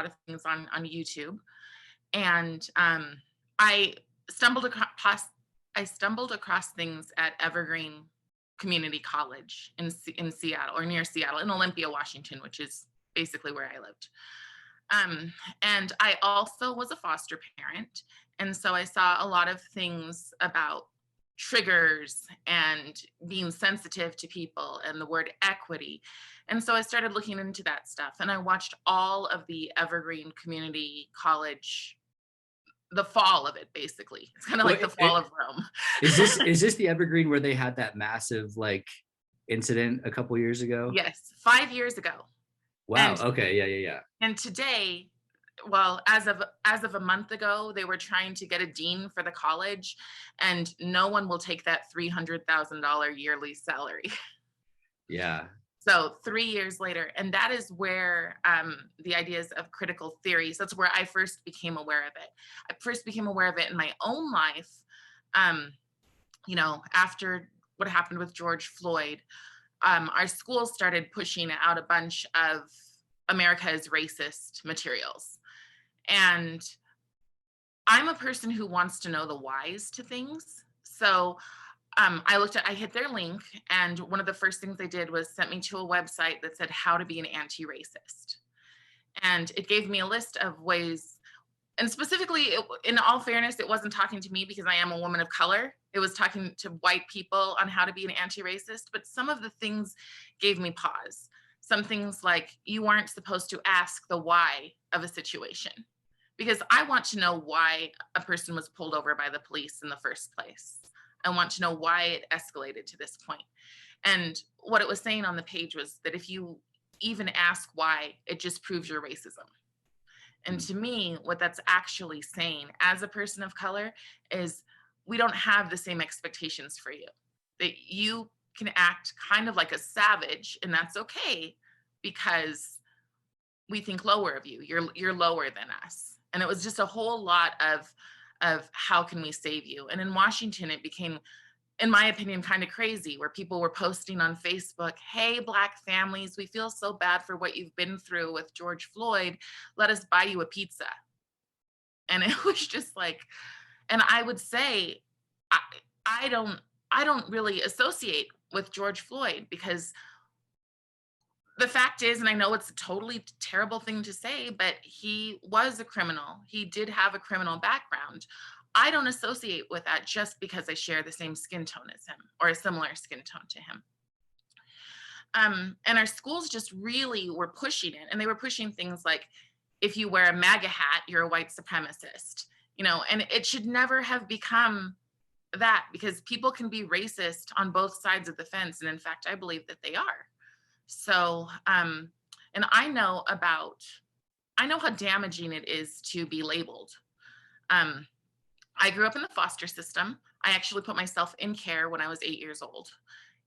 of things on YouTube, and I stumbled across I stumbled across things at Evergreen Community College in Seattle, or near Seattle, in Olympia, Washington, which is basically where I lived. And I also was a foster parent. And so I saw a lot of things about triggers and being sensitive to people and the word equity. And so I started looking into that stuff, and I watched all of the Evergreen Community College, the fall of it, basically. It's kind of Well, like the fall of Rome. is this the Evergreen where they had that massive like incident a couple years ago? Yes, 5 years ago. Wow. And Okay. Yeah. Yeah. Yeah. And today, well, as of a month ago, they were trying to get a dean for the college, and no one will take that $300,000 yearly salary. Yeah. So 3 years later, and that is where the ideas of critical theories. That's where I first became aware of it. I first became aware of it in my own life. Um, After what happened with George Floyd, our schools started pushing out a bunch of America is racist materials. And I'm a person who wants to know the whys to things. So I hit their link, and one of the first things they did was sent me to a website that said how to be an anti-racist. And it gave me a list of ways, and specifically, in all fairness, it wasn't talking to me because I am a woman of color. It was talking to white people on how to be an anti-racist. But some of the things gave me pause. Some things like, you aren't supposed to ask the why of a situation, because I want to know why a person was pulled over by the police in the first place. I want to know why it escalated to this point. And what it was saying on the page was that if you even ask why, it just proves your racism. And to me, what that's actually saying as a person of color is, we don't have the same expectations for you. That you can act kind of like a savage, and that's okay, because we think lower of you. You're lower than us. And it was just a whole lot of how can we save you? And in Washington, it became, in my opinion, kind of crazy, where people were posting on Facebook, hey, Black families, we feel so bad for what you've been through with George Floyd. Let us buy you a pizza. And it was just like, and I would say, I, I don't really associate with George Floyd, because the fact is, and I know it's a totally terrible thing to say, but he was a criminal. He did have a criminal background. I don't associate with that just because I share the same skin tone as him, or a similar skin tone to him. And our schools just really were pushing it. And they were pushing things like, if you wear a MAGA hat, you're a white supremacist, and it should never have become that, because people can be racist on both sides of the fence. And in fact, I believe that they are. So, and I know how damaging it is to be labeled. I grew up in the foster system. I actually put myself in care when I was 8 years old.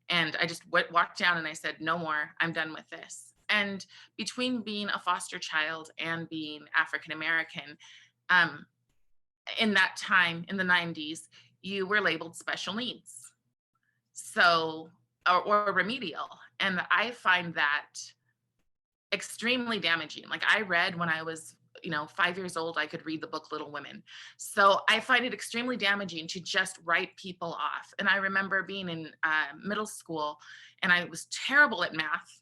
And I just walked down and I said, no more, I'm done with this. And between being a foster child and being African American, in that time, in the 90s, you were labeled special needs. So, or remedial. And I find that extremely damaging. Like, I read when I was 5 years old, I could read the book Little Women. So I find it extremely damaging to just write people off. And I remember being in middle school, and I was terrible at math.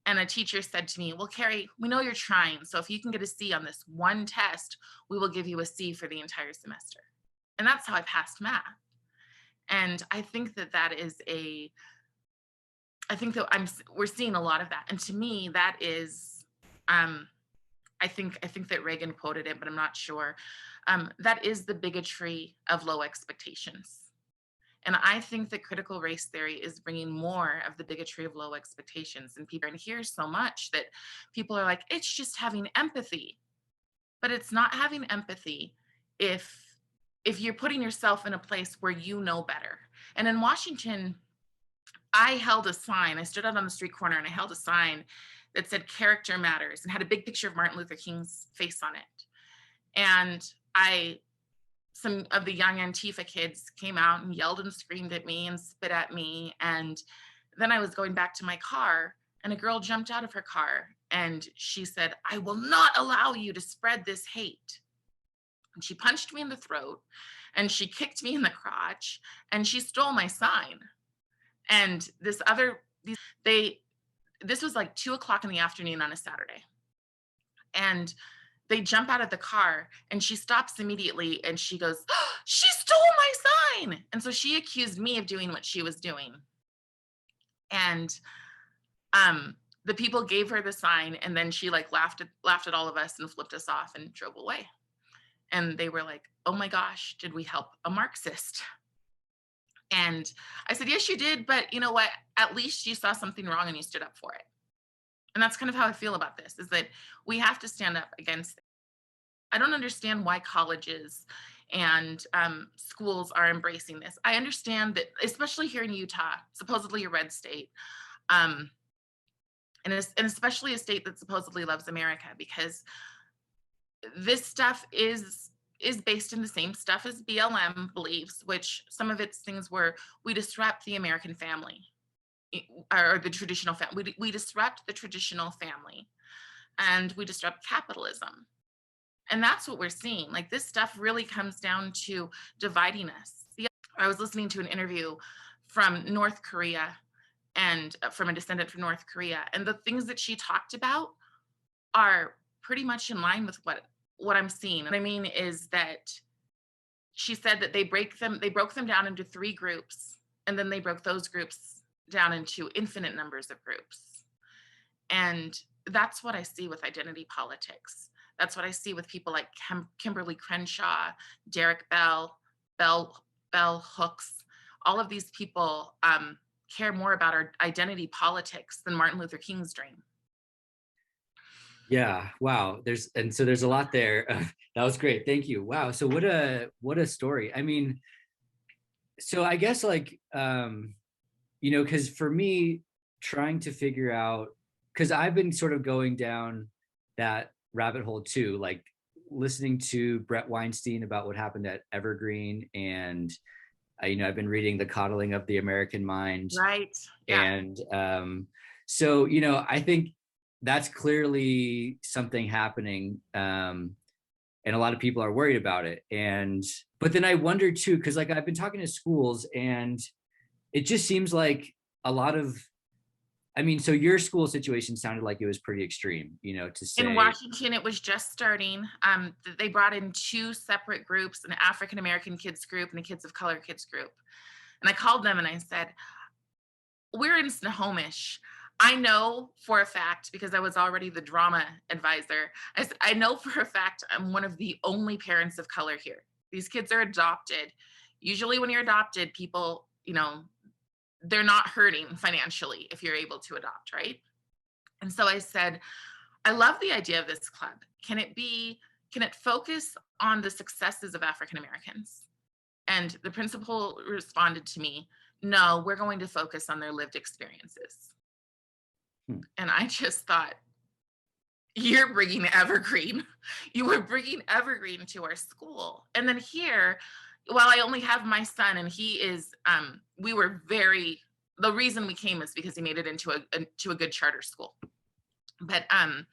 And a teacher said to me, well, Carrie, we know you're trying. So if you can get a C on this one test, we will give you a C for the entire semester. And that's how I passed math. And I think that we're seeing a lot of that. And to me, that is, I think that Reagan quoted it, but I'm not sure. That is the bigotry of low expectations. And I think that critical race theory is bringing more of the bigotry of low expectations. And people, and hear so much that people are like, it's just having empathy. But it's not having empathy if you're putting yourself in a place where you know better. And in Washington, I held a sign. I stood out on the street corner and I held a sign that said character matters, and had a big picture of Martin Luther King's face on it. And some of the young Antifa kids came out and yelled and screamed at me and spit at me. And then I was going back to my car, and a girl jumped out of her car and she said, "I will not allow you to spread this hate." And she punched me in the throat, and she kicked me in the crotch, and she stole my sign. And they, this was like 2 o'clock in the afternoon on a Saturday. And they jump out of the car, and she stops immediately, and she goes, "Oh, she stole my sign." And so she accused me of doing what she was doing. And the people gave her the sign, and then she like laughed at all of us and flipped us off and drove away. And they were like, "Oh my gosh, did we help a Marxist?" And I said, "Yes, you did, but you know what? At least you saw something wrong and you stood up for it." And that's kind of how I feel about this, is that we have to stand up against it. I don't understand why colleges and schools are embracing this. I understand that, especially here in Utah, supposedly a red state, um, and especially a state that supposedly loves America, because this stuff is based in the same stuff as BLM believes, which some of its things were, we disrupt the American family, or the traditional family. We disrupt the traditional family, and we disrupt capitalism. And that's what we're seeing. Like, this stuff really comes down to dividing us. I was listening to an interview from North Korea, and from a descendant from North Korea, and the things that she talked about are pretty much in line with what I'm seeing. What I mean is that she said that they broke them down into 3 groups, and then they broke those groups down into infinite numbers of groups. And that's what I see with identity politics. That's what I see with people like Kimberly Crenshaw, Derek Bell Hooks. All of these people care more about our identity politics than Martin Luther King's dream. Yeah. Wow. There's a lot there. That was great. Thank you. Wow. So what a story. I mean, so I guess like, because for me, trying to figure out, because I've been sort of going down that rabbit hole too, like listening to Brett Weinstein about what happened at Evergreen, and I've been reading The Coddling of the American Mind. Right. Yeah. And so, I think that's clearly something happening. And a lot of people are worried about it. But then I wonder too, because like I've been talking to schools, and it just seems like a lot of, so your school situation sounded like it was pretty extreme, to say. In Washington, it was just starting. They brought in 2 separate groups, an African American kids group and a kids of color kids group. And I called them and I said, "We're in Snohomish. I know for a fact, because I was already the drama advisor, I said, I know for a fact I'm one of the only parents of color here. These kids are adopted. Usually when you're adopted, people, they're not hurting financially if you're able to adopt, right?" And so I said, "I love the idea of this club. Can it focus on the successes of African Americans?" And the principal responded to me, "No, we're going to focus on their lived experiences." And I just thought, you're bringing Evergreen. You were bringing Evergreen to our school. And then here, while I only have my son, and he is, the reason we came is because he made it into a good charter school. But I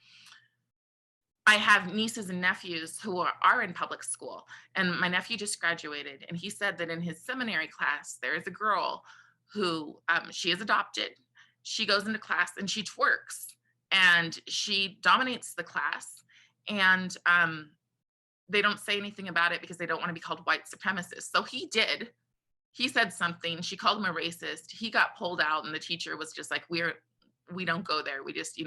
have nieces and nephews who are in public school. And my nephew just graduated, and he said that in his seminary class, there is a girl who, she is adopted. She goes into class and she twerks, and she dominates the class. And they don't say anything about it because they don't want to be called white supremacists. So he did. He said something. She called him a racist. He got pulled out, and the teacher was just like, we don't go there. We just,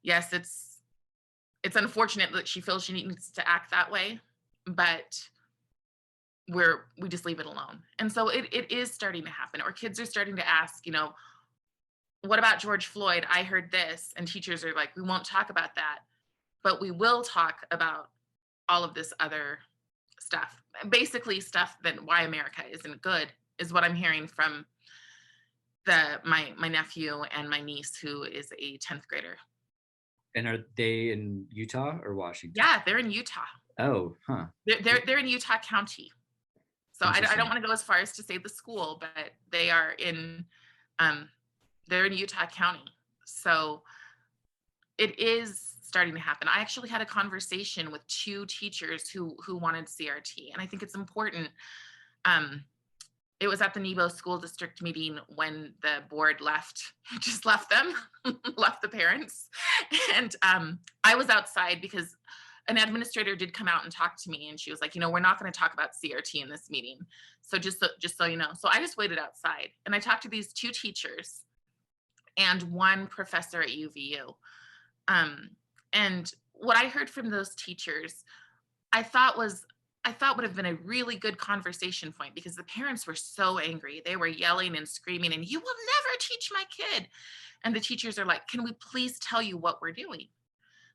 yes, it's unfortunate that she feels she needs to act that way, but we just leave it alone. And so it is starting to happen, or kids are starting to ask, what about George Floyd? I heard this. And teachers are like, we won't talk about that, but we will talk about all of this other stuff. Basically stuff that why America isn't good is what I'm hearing from my nephew and my niece, who is a 10th grader. And are they in Utah or Washington? Yeah, they're in Utah. Oh, huh. They're in Utah County. So I don't want to go as far as to say the school, but they are in, they're in Utah County. So it is starting to happen. I actually had a conversation with two teachers who wanted CRT, and I think it's important. Um, it was at the Nebo School District meeting when the board left, just left them, left the parents. And I was outside because an administrator did come out and talk to me, and she was like, you know, we're not going to talk about CRT in this meeting. So just so you know. So I just waited outside and I talked to these two teachers and one professor at UVU. And what I heard from those teachers, I thought was I thought would have been a really good conversation point, because the parents were so angry. They were yelling and screaming, and you will never teach my kid. And the teachers are like, can we please tell you what we're doing?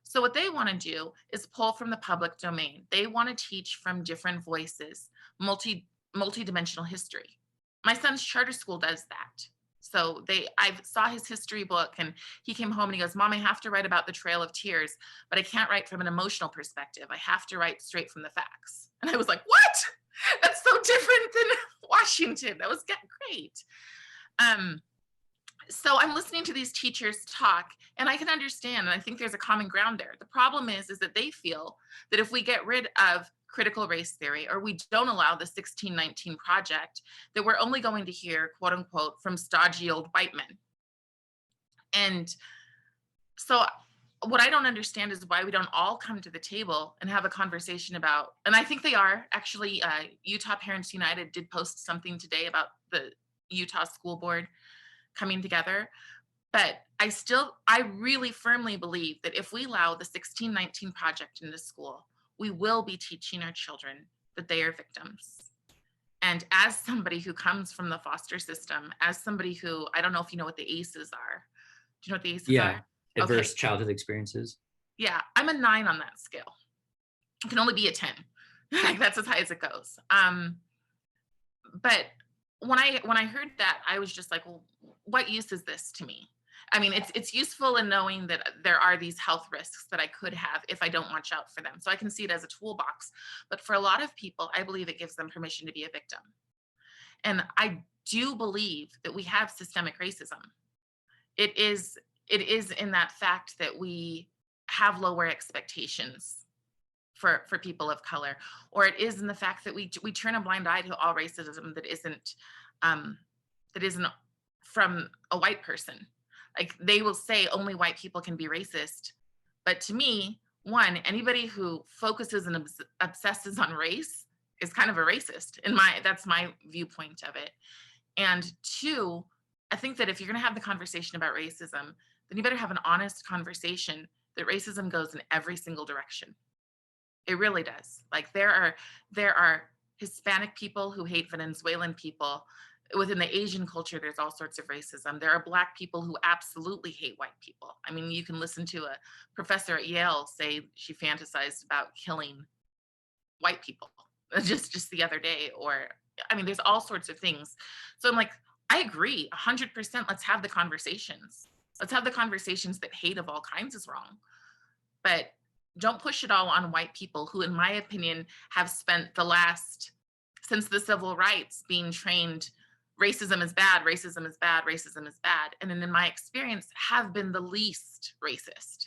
So what they want to do is pull from the public domain. They want to teach from different voices, multi-dimensional history. My son's charter school does that. So I saw his history book, and he came home and he goes, Mom, I have to write about the Trail of Tears, but I can't write from an emotional perspective. I have to write straight from the facts. And I was like, what? That's so different than Washington. That was great. So I'm listening to these teachers talk, and I can understand, and I think there's a common ground there. The problem is that they feel that if we get rid of critical race theory, or we don't allow the 1619 project, that we're only going to hear, quote unquote, from stodgy old white men. And so what I don't understand is why we don't all come to the table and have a conversation about, and I think they are actually, Utah Parents United did post something today about the Utah School Board coming together. But I really firmly believe that if we allow the 1619 project in the school, we will be teaching our children that they are victims. And as somebody who comes from the foster system, as somebody who, I don't know if you know what the ACEs are. Do you know what the ACEs are? Adverse childhood experiences. Yeah, I'm a 9 on that scale. It can only be a 10. Like, that's as high as it goes. But when I heard that, I was just like, well, what use is this to me? I mean, it's useful in knowing that there are these health risks that I could have if I don't watch out for them. So I can see it as a toolbox. But for a lot of people, I believe it gives them permission to be a victim. And I do believe that we have systemic racism. It is in that fact that we have lower expectations for people of color, or it is in the fact that we turn a blind eye to all racism that isn't from a white person. Like, they will say only white people can be racist. But to me, one, anybody who focuses and obsesses on race is kind of a racist. That's my viewpoint of it. And two, I think that if you're going to have the conversation about racism, then you better have an honest conversation that racism goes in every single direction. It really does. Like, there are Hispanic people who hate Venezuelan people. Within the Asian culture, there's all sorts of racism. There are Black people who absolutely hate white people. I mean, you can listen to a professor at Yale say she fantasized about killing white people just the other day. Or, I mean, there's all sorts of things. So I'm like, I agree 100%. Let's have the conversations. Let's have the conversations that hate of all kinds is wrong. But don't push it all on white people who, in my opinion, have spent since the civil rights, being trained racism is bad, racism is bad, racism is bad. And then in my experience, have been the least racist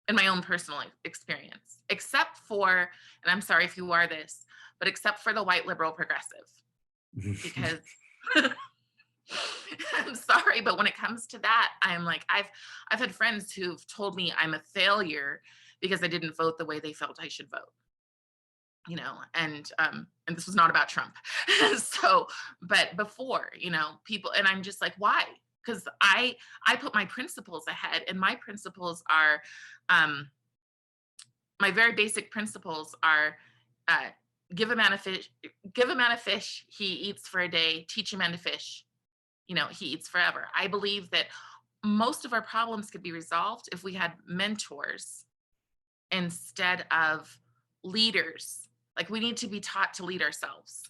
in my own personal experience, except for, and I'm sorry if you are this, but except for the white liberal progressive. Because I'm sorry, but when it comes to that, I'm like, I've had friends who've told me I'm a failure because I didn't vote the way they felt I should vote. You know, and this was not about Trump. So, but before, you know, people, and I'm just like, why? Because I put my principles ahead, and my principles are, my very basic principles are, give a man a fish, he eats for a day. Teach a man to fish, you know, he eats forever. I believe that most of our problems could be resolved if we had mentors instead of leaders. Like, we need to be taught to lead ourselves.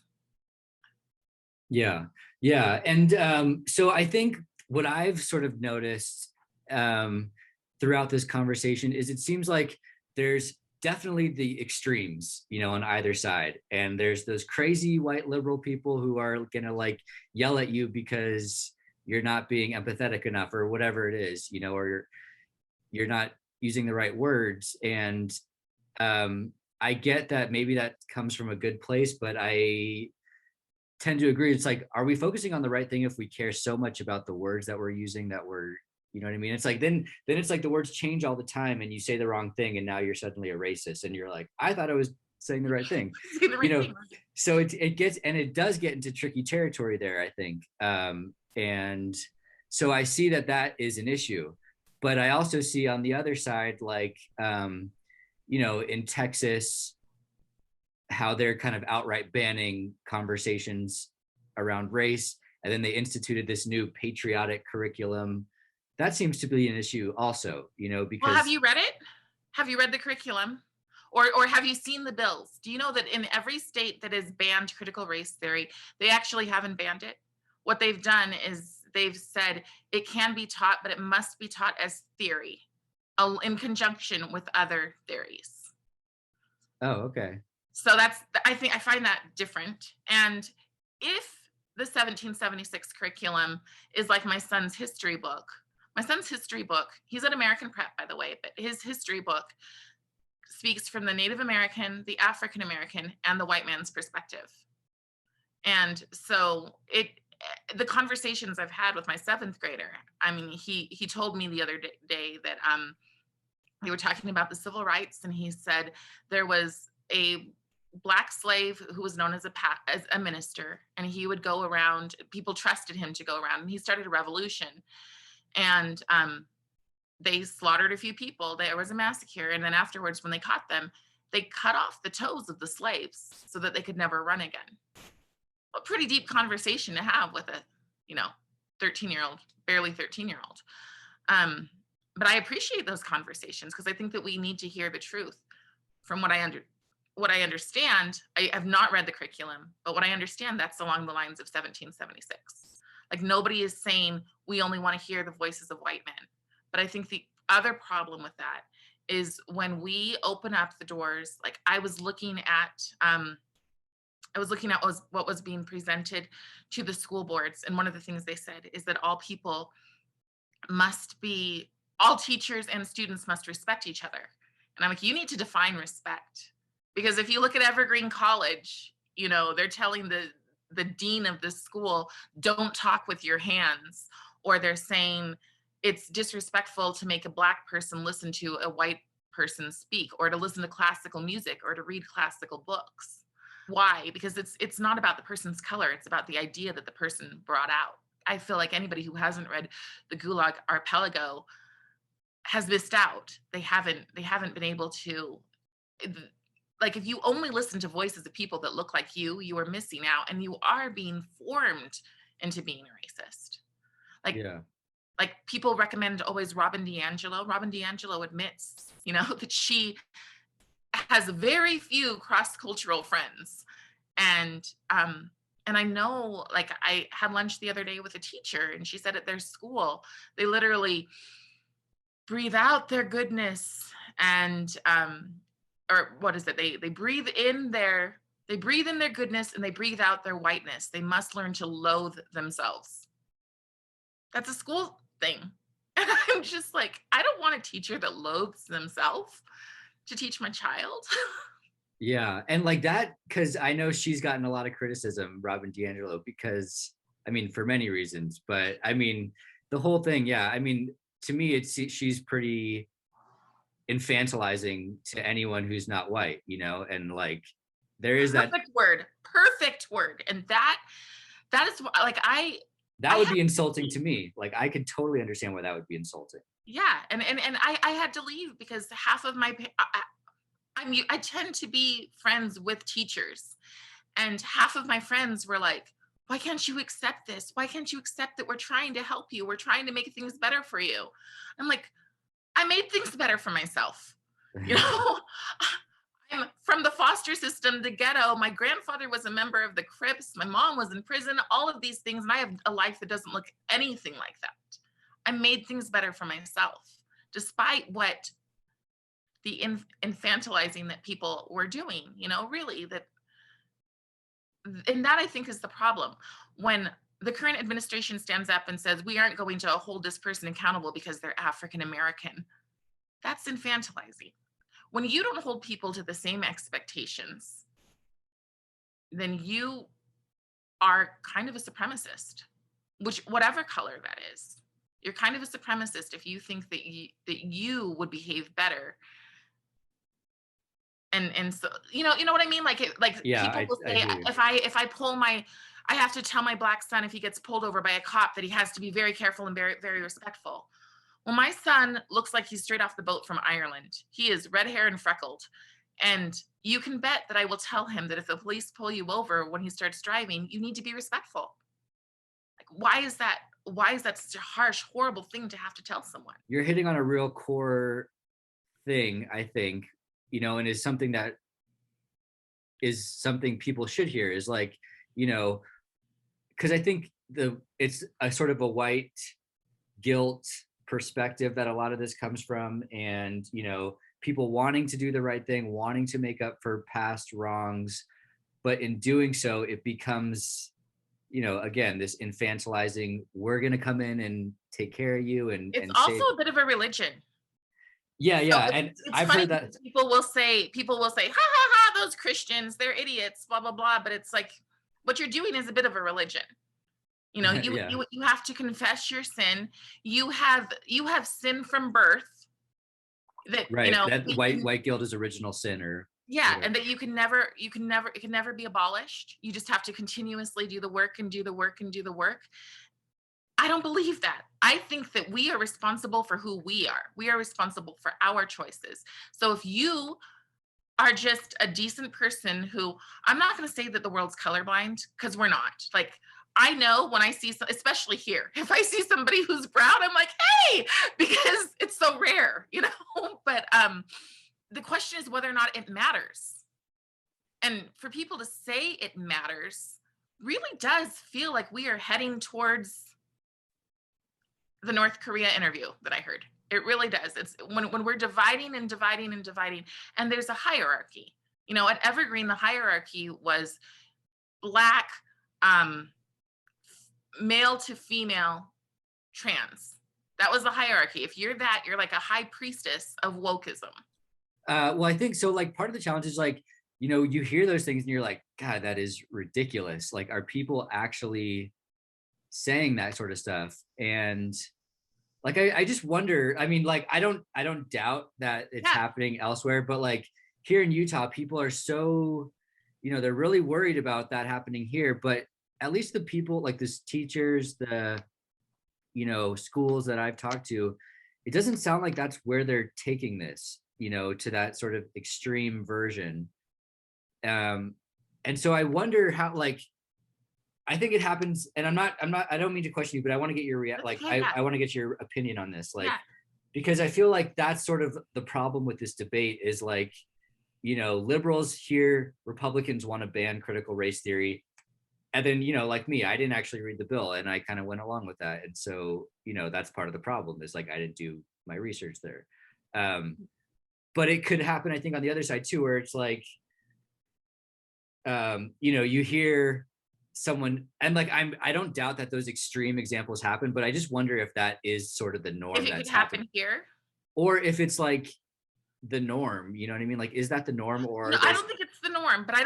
Yeah. And so I think what I've sort of noticed throughout this conversation is it seems like there's definitely the extremes, you know, on either side. And there's those crazy white liberal people who are gonna like yell at you because you're not being empathetic enough or whatever it is, you know, or you're not, using the right words. And I get that maybe that comes from a good place, but I tend to agree. It's like, are we focusing on the right thing if we care so much about the words that we're using, that we're, you know what I mean? It's like, then it's like the words change all the time and you say the wrong thing and now you're suddenly a racist and you're like, I thought I was saying the right thing. Say the You right know, thing. so it gets, and it does get into tricky territory there, I think. And so I see that that is an issue, but I also see on the other side, like, you know, in Texas, how they're kind of outright banning conversations around race. And then they instituted this new patriotic curriculum. That seems to be an issue also, you know, Well, have because, you read it? Have you read the curriculum? Or have you seen the bills? Do you know that in every state that has banned critical race theory, they actually haven't banned it? What they've done is they've said it can be taught, but it must be taught as theory in conjunction with other theories. oh, okay. So that's, I think I find that different. And if the 1776 curriculum is like my son's history book, he's at American Prep, by the way, but his history book speaks from the Native American, the African American, and the white man's perspective. And so the conversations I've had with my 7th grader, I mean, he told me the other day that they were talking about the civil rights, and he said there was a Black slave who was known as a minister, and he would go around, people trusted him to go around, and he started a revolution. And they slaughtered a few people. There was a massacre. And then afterwards, when they caught them, they cut off the toes of the slaves so that they could never run again. A pretty deep conversation to have with a, you know, 13-year-old, barely 13-year-old. But I appreciate those conversations because I think that we need to hear the truth. From what I understand, I have not read the curriculum, but what I understand, that's along the lines of 1776. Like, nobody is saying we only want to hear the voices of white men. But I think the other problem with that is when we open up the doors, like I was looking at what was being presented to the school boards. And one of the things they said is that all teachers and students must respect each other. And I'm like, you need to define respect. Because if you look at Evergreen College, you know, they're telling the dean of the school, don't talk with your hands. Or they're saying it's disrespectful to make a Black person listen to a white person speak, or to listen to classical music, or to read classical books. Why? Because it's not about the person's color, it's about the idea that the person brought out. I feel like anybody who hasn't read the Gulag Archipelago has missed out. They haven't been able to, like, if you only listen to voices of people that look like you are missing out, and you are being formed into being a racist. Like, Yeah. like people recommend always Robin DiAngelo. Robin DiAngelo admits, you know, that she has very few cross-cultural friends. And I know, like, I had lunch the other day with a teacher, and she said at their school, they literally breathe out their goodness and or what is it? They breathe in their goodness and they breathe out their whiteness. They must learn to loathe themselves. That's a school thing. And I'm just like, I don't want a teacher that loathes themselves to teach my child. Yeah. And like that, because I know she's gotten a lot of criticism, Robin DiAngelo, because I mean, for many reasons, but I mean, the whole thing, yeah. I mean, to me, she's pretty infantilizing to anyone who's not white, you know, and like there is that Perfect word. And that is like, that would be insulting to me. Like I could totally understand why that would be insulting. yeah. And I had to leave because half of my, I tend to be friends with teachers, and half of my friends were like, why can't you accept this? Why can't you accept that we're trying to help you? We're trying to make things better for you. I'm like, I made things better for myself. You know, I'm from the foster system, the ghetto. My grandfather was a member of the Crips. My mom was in prison, all of these things. And I have a life that doesn't look anything like that. I made things better for myself, despite what the infantilizing that people were doing, you know, really and that I think is the problem. When the current administration stands up and says, we aren't going to hold this person accountable because they're African American. That's infantilizing. When you don't hold people to the same expectations, then you are kind of a supremacist, which whatever color that is. You're kind of a supremacist if you think that you would behave better. And so you know what I mean? Like Yeah, people will I say, hear you. if I pull my, I have to tell my black son if he gets pulled over by a cop that he has to be very careful and very, very respectful. Well, my son looks like he's straight off the boat from Ireland. He is red hair and freckled. And you can bet that I will tell him that if the police pull you over when he starts driving, you need to be respectful. Like, why is that? Why is that such a harsh, horrible thing to have to tell someone? You're hitting on a real core thing, I think, and is something that is something people should hear is like, you know, because I think it's a sort of a white guilt perspective that a lot of this comes from, and people wanting to do the right thing, wanting to make up for past wrongs, but in doing so it becomes again this infantilizing, we're going to come in and take care of you and It's also save. a bit of a religion. Yeah, So and it's I've funny heard that. because people will say, ha ha ha, those Christians, they're idiots, blah blah blah. But it's like what you're doing is a bit of a religion. Yeah, You have to confess your sin. You have sin from birth that right, that white guilt is original sin or yeah, whatever. and that it can never be abolished. You just have to continuously do the work and do the work and do the work. I don't believe that. I think that we are responsible for who we are. We are responsible for our choices. So if you are just a decent person who, I'm not going to say that the world's colorblind because we're not. Like, I know when I see, especially here, if I see somebody who's brown, I'm like, hey, because it's so rare, But the question is whether or not it matters. And for people to say it matters really does feel like we are heading towards the North Korea interview that I heard. It really does. It's when we're dividing and dividing and dividing, and there's a hierarchy. At Evergreen, the hierarchy was black, um, male to female, trans. That was the hierarchy. If you're that, you're like a high priestess of wokeism. Well, I think so. Like part of the challenge is like, you hear those things and you're like, God, that is ridiculous. Like, are people actually saying that sort of stuff? And like, I just wonder, I mean, like, I don't doubt that it's Yeah. happening elsewhere, but like here in Utah, people are so, they're really worried about that happening here. But at least the people like this teachers, the, schools that I've talked to, it doesn't sound like that's where they're taking this, to that sort of extreme version. And so I wonder how, like, I think it happens, and I don't mean to question you, but I want to get your That's like, okay, yeah. I want to get your opinion on this, like, Yeah. because I feel like that's sort of the problem with this debate is like, liberals here, Republicans want to ban critical race theory. And then, like me, I didn't actually read the bill and I kind of went along with that. And so, that's part of the problem is like, I didn't do my research there. But it could happen, I think, on the other side too, where it's like, you hear someone and like, I don't doubt that those extreme examples happen, but I just wonder if that is sort of the norm If it could that's happen happening, here. or if it's like the norm, you know what I mean? Like, is that the norm, or No, are I there? don't think it's the norm, but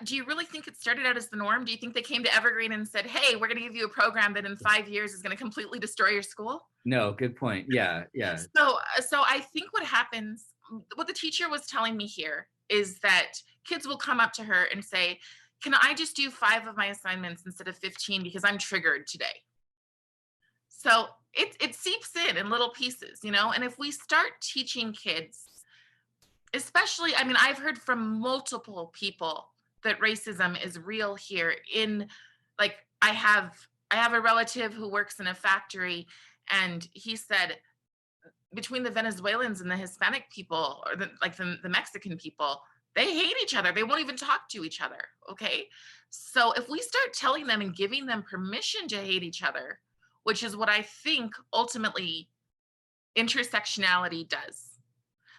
do you really think it started out as the norm? Do you think they came to Evergreen and said, hey, we're going to give you a program that in 5 years is going to completely destroy your school? No, good point. Yeah, yeah. So I think what the teacher was telling me here is that kids will come up to her and say, can I just do 5 of my assignments instead of 15 because I'm triggered today? So it seeps in little pieces, and if we start teaching kids, especially, I mean, I've heard from multiple people that racism is real here like I have a relative who works in a factory, and he said between the Venezuelans and the Hispanic people, or the Mexican people, they hate each other. They won't even talk to each other. Okay. So if we start telling them and giving them permission to hate each other, which is what I think ultimately intersectionality does.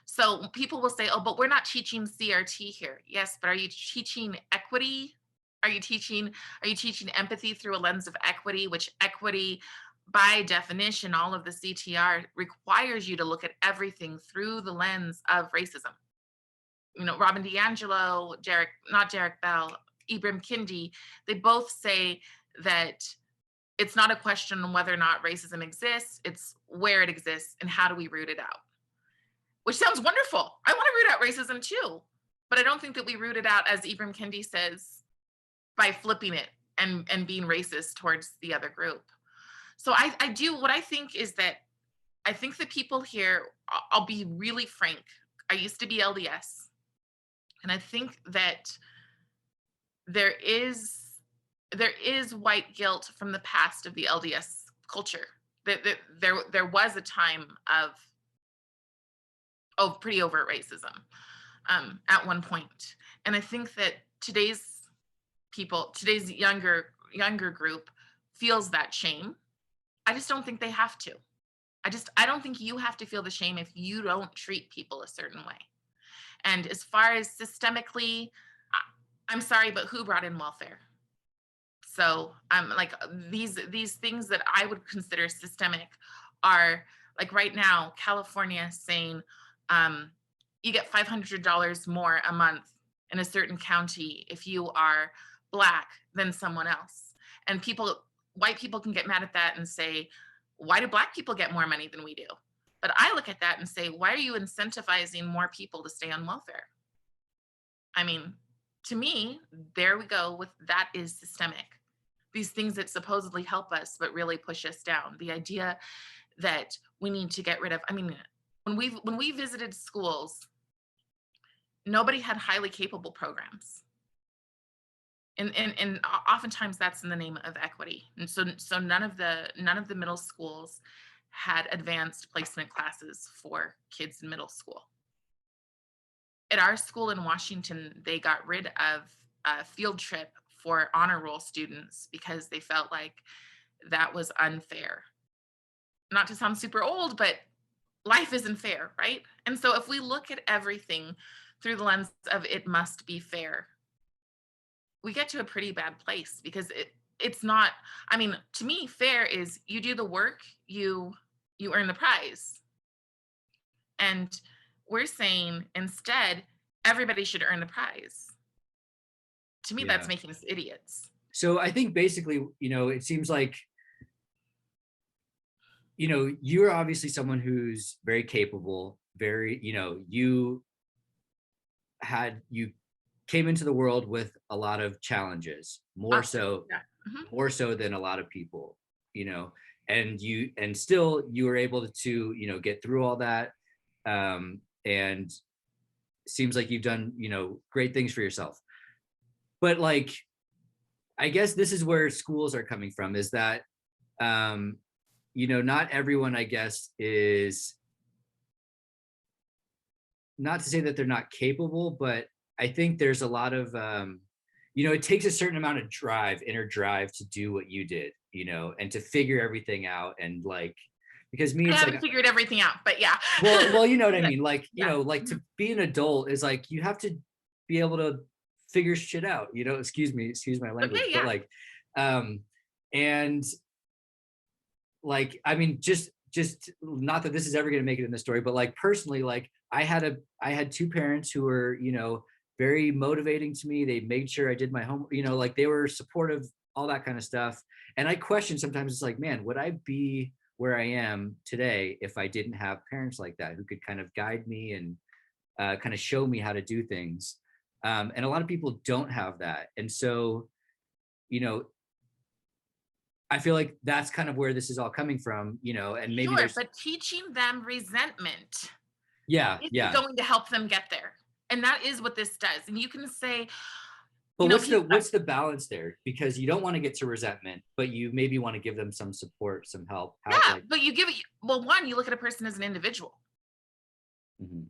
So people will say, oh, but we're not teaching CRT here. Yes, but are you teaching equity? Are you teaching empathy through a lens of equity, which equity by definition, all of the CTR requires you to look at everything through the lens of racism. Robin DiAngelo, not Jarek Bell, Ibram Kendi, they both say that it's not a question on whether or not racism exists, it's where it exists and how do we root it out. Which sounds wonderful. I want to root out racism too. But I don't think that we root it out, as Ibram Kendi says, by flipping it and being racist towards the other group. So I do, what I think is that I think the people here, I'll be really frank, I used to be LDS. And I think that there is white guilt from the past of the LDS culture. There was a time of pretty overt racism at one point. And I think that today's younger group feels that shame. I just don't think they have to. I don't think you have to feel the shame if you don't treat people a certain way. And as far as systemically, I'm sorry, but who brought in welfare? So like these things that I would consider systemic are, like, right now, California saying you get $500 more a month in a certain county if you are Black than someone else. And white people can get mad at that and say, why do Black people get more money than we do? But I look at that and say, why are you incentivizing more people to stay on welfare? I mean, to me, there we go with that is systemic. These things that supposedly help us, but really push us down. The idea that we need to get rid of, I mean, when we visited schools, nobody had highly capable programs. And oftentimes that's in the name of equity. And so none of the middle schools had advanced placement classes for kids in middle school. At our school in Washington, they got rid of a field trip for honor roll students because they felt like that was unfair. Not to sound super old, but life isn't fair, right? And so if we look at everything through the lens of it must be fair, we get to a pretty bad place, because it's not, I mean, to me, fair is you do the work, you earn the prize. And we're saying instead, everybody should earn the prize. To me, that's making us idiots. So I think basically, it seems like, you're obviously someone who's very capable, very, you came into the world with a lot of challenges, more so than a lot of people, and still you were able to, get through all that. And seems like you've done, great things for yourself. But like, I guess this is where schools are coming from, is that, not everyone, I guess, is, not to say that they're not capable, but I think there's a lot of, it takes a certain amount of inner drive to do what you did, and to figure everything out. And like, because me, I it's haven't like, figured everything out, but yeah. well, you know what I mean? Like, like Mm-hmm. to be an adult is like, you have to be able to figure shit out, excuse my language, Okay, but yeah. like, and like, I mean, just not that this is ever going to make it in the story, but like personally, like I had two parents who were, very motivating to me. They made sure I did my homework, like they were supportive, all that kind of stuff. And I question sometimes, it's like, man, would I be where I am today if I didn't have parents like that who could kind of guide me and kind of show me how to do things? And a lot of people don't have that. And so, I feel like that's kind of where this is all coming from, and maybe Sure, there's, but teaching them resentment yeah, isn't going to help them get there. And that is what this does. And you can say, but people, what's the balance there? Because you don't want to get to resentment, but you maybe want to give them some support, some help. but you give it, well, one, you look at a person as an individual. Mhm.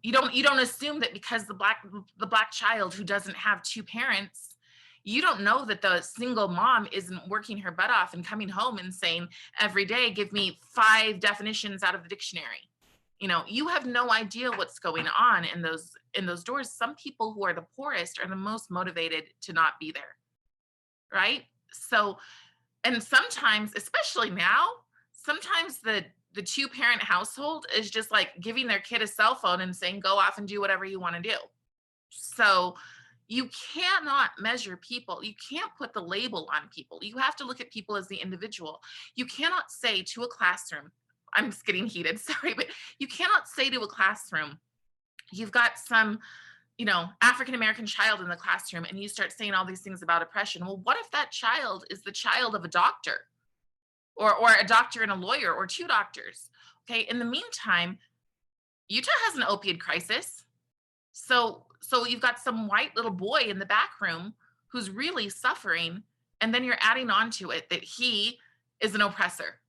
You don't assume that because the black child who doesn't have two parents, you don't know that the single mom isn't working her butt off and coming home and saying every day, give me 5 definitions out of the dictionary. You have no idea what's going on in those doors. Some people who are the poorest are the most motivated to not be there, right? So, and sometimes, especially now, sometimes the two-parent household is just like giving their kid a cell phone and saying, go off and do whatever you want to do. So you cannot measure people. You can't put the label on people. You have to look at people as the individual. You cannot say to a classroom, I'm just getting heated, sorry, but you cannot say to a classroom, you've got some, African American child in the classroom, and you start saying all these things about oppression. Well, what if that child is the child of a doctor, or a doctor and a lawyer, or two doctors? Okay, in the meantime, Utah has an opioid crisis. So you've got some white little boy in the back room who's really suffering, and then you're adding on to it that he is an oppressor.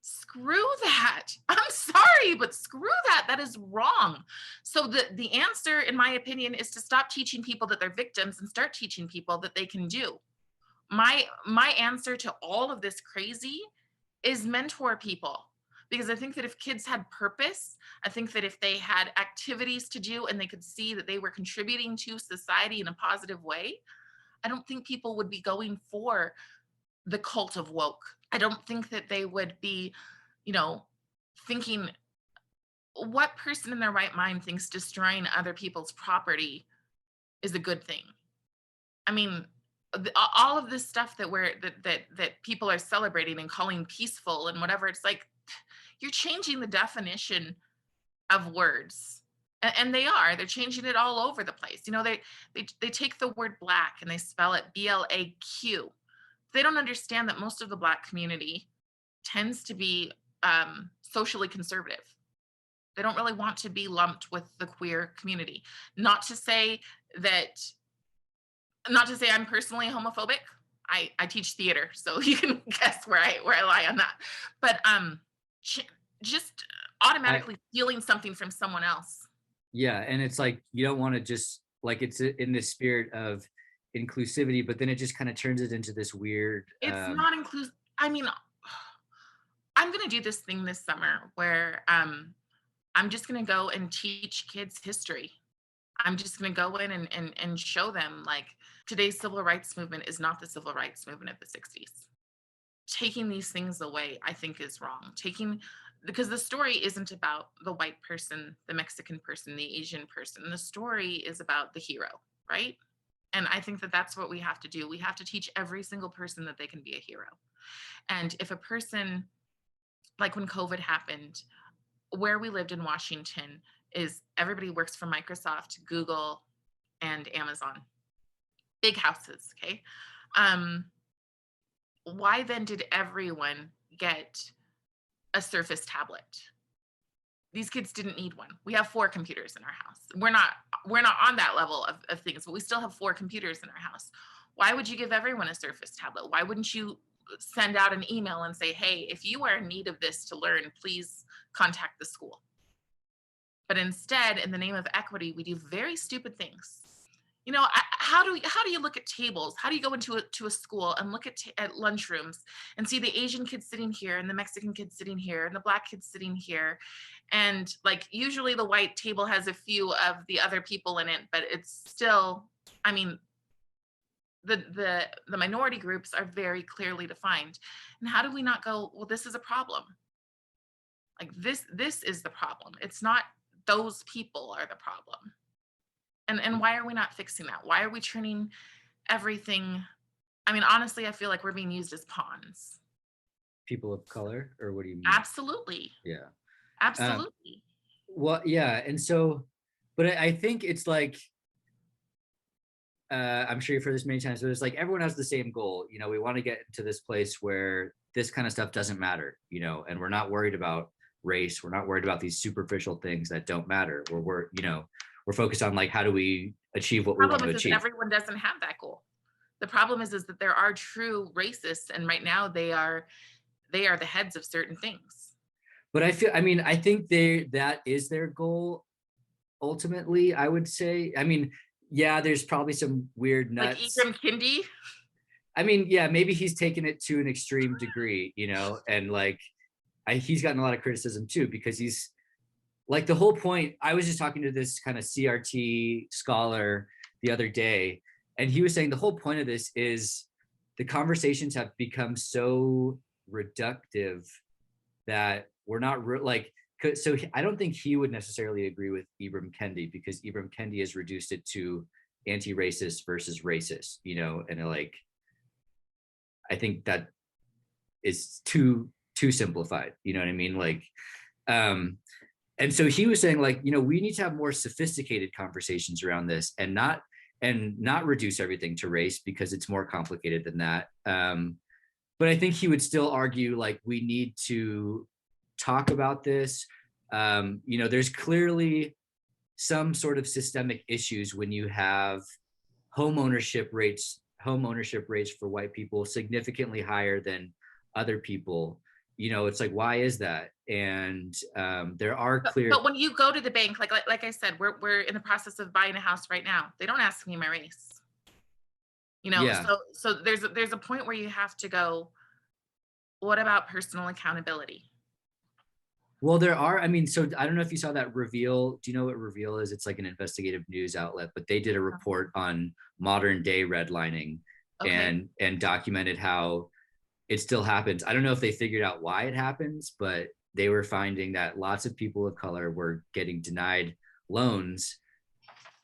Screw that. I'm sorry, but screw that. That is wrong. So the answer, in my opinion, is to stop teaching people that they're victims and start teaching people that they can do. My answer to all of this crazy is mentor people. Because I think that if kids had purpose, I think that if they had activities to do and they could see that they were contributing to society in a positive way, I don't think people would be going for the cult of woke. I don't think that they would be, thinking, what person in their right mind thinks destroying other people's property is a good thing? I mean, all of this stuff that people are celebrating and calling peaceful and whatever, it's like, you're changing the definition of words. And they're changing it all over the place. They take the word black and they spell it BLAQ. They don't understand that most of the Black community tends to be socially conservative. They don't really want to be lumped with the queer community. Not to say I'm personally homophobic. I teach theater, so you can guess where I lie on that. But just automatically stealing something from someone else. Yeah, and it's like you don't want to just like it's in the spirit of inclusivity, but then it just kind of turns it into this weird. It's not inclusive. I mean, I'm going to do this thing this summer where I'm just going to go and teach kids history. I'm just going to go in and show them, like, today's civil rights movement is not the civil rights movement of the 60s. Taking these things away, I think, is wrong. Because the story isn't about the white person, the Mexican person, the Asian person. The story is about the hero, right? And I think that that's what we have to do. We have to teach every single person that they can be a hero. And if a person, like when COVID happened, where we lived in Washington is everybody works for Microsoft, Google, and Amazon. Big houses, okay? Why then did everyone get a Surface tablet? These kids didn't need one. We have 4 computers in our house. We're not on that level of things, but we still have 4 computers in our house. Why would you give everyone a Surface tablet? Why wouldn't you send out an email and say, hey, if you are in need of this to learn, please contact the school? But instead, in the name of equity, we do very stupid things. How do you look at tables? How do you go into a school and look at lunchrooms and see the Asian kids sitting here and the Mexican kids sitting here and the Black kids sitting here? And like, usually the white table has a few of the other people in it, but it's still, I mean, the minority groups are very clearly defined. And how do we not go, well, this is a problem? Like, this is the problem. It's not those people are the problem. And why are we not fixing that? Why are we turning everything? I mean, honestly, I feel like we're being used as pawns. People of color, or what do you mean? Absolutely. Yeah. Absolutely. Well, yeah. And so, but I think it's like, I'm sure you've heard this many times, but it's like everyone has the same goal. We want to get to this place where this kind of stuff doesn't matter, and we're not worried about race. We're not worried about these superficial things that don't matter. We're focused on, like, how do we achieve what we want to achieve. Everyone doesn't have that goal. The problem is that there are true racists, and right now they are the heads of certain things. But I think that is their goal ultimately, I would say. I mean, yeah, there's probably some weird nuts. Like Ibram Kendi? I mean, yeah, maybe he's taken it to an extreme degree, and like he's gotten a lot of criticism too, because he's like, the whole point. I was just talking to this kind of CRT scholar the other day, and he was saying the whole point of this is the conversations have become so reductive that we're not like, so I don't think he would necessarily agree with Ibram Kendi, because Ibram Kendi has reduced it to anti-racist versus racist, you know, and like, I think that is too simplified, you know what I mean? Like, and so he was saying, like, you know, we need to have more sophisticated conversations around this, and not reduce everything to race, because it's more complicated than that. But I think he would still argue, like, we need to talk about this. You know, there's clearly some sort of systemic issues when you have home ownership rates for white people significantly higher than other people. You know, it's like, why is that? And there are clear. But when you go to the bank, like I said, we're in the process of buying a house right now. They don't ask me my race. You know, Yeah. so there's a point where you have to go, what about personal accountability? Well, there are, I mean, so I don't know if you saw that Reveal. Do you know what Reveal is? It's like an investigative news outlet, but they did a report on modern day redlining. Okay. And documented how it still happens. I don't know if they figured out why it happens, but they were finding that lots of people of color were getting denied loans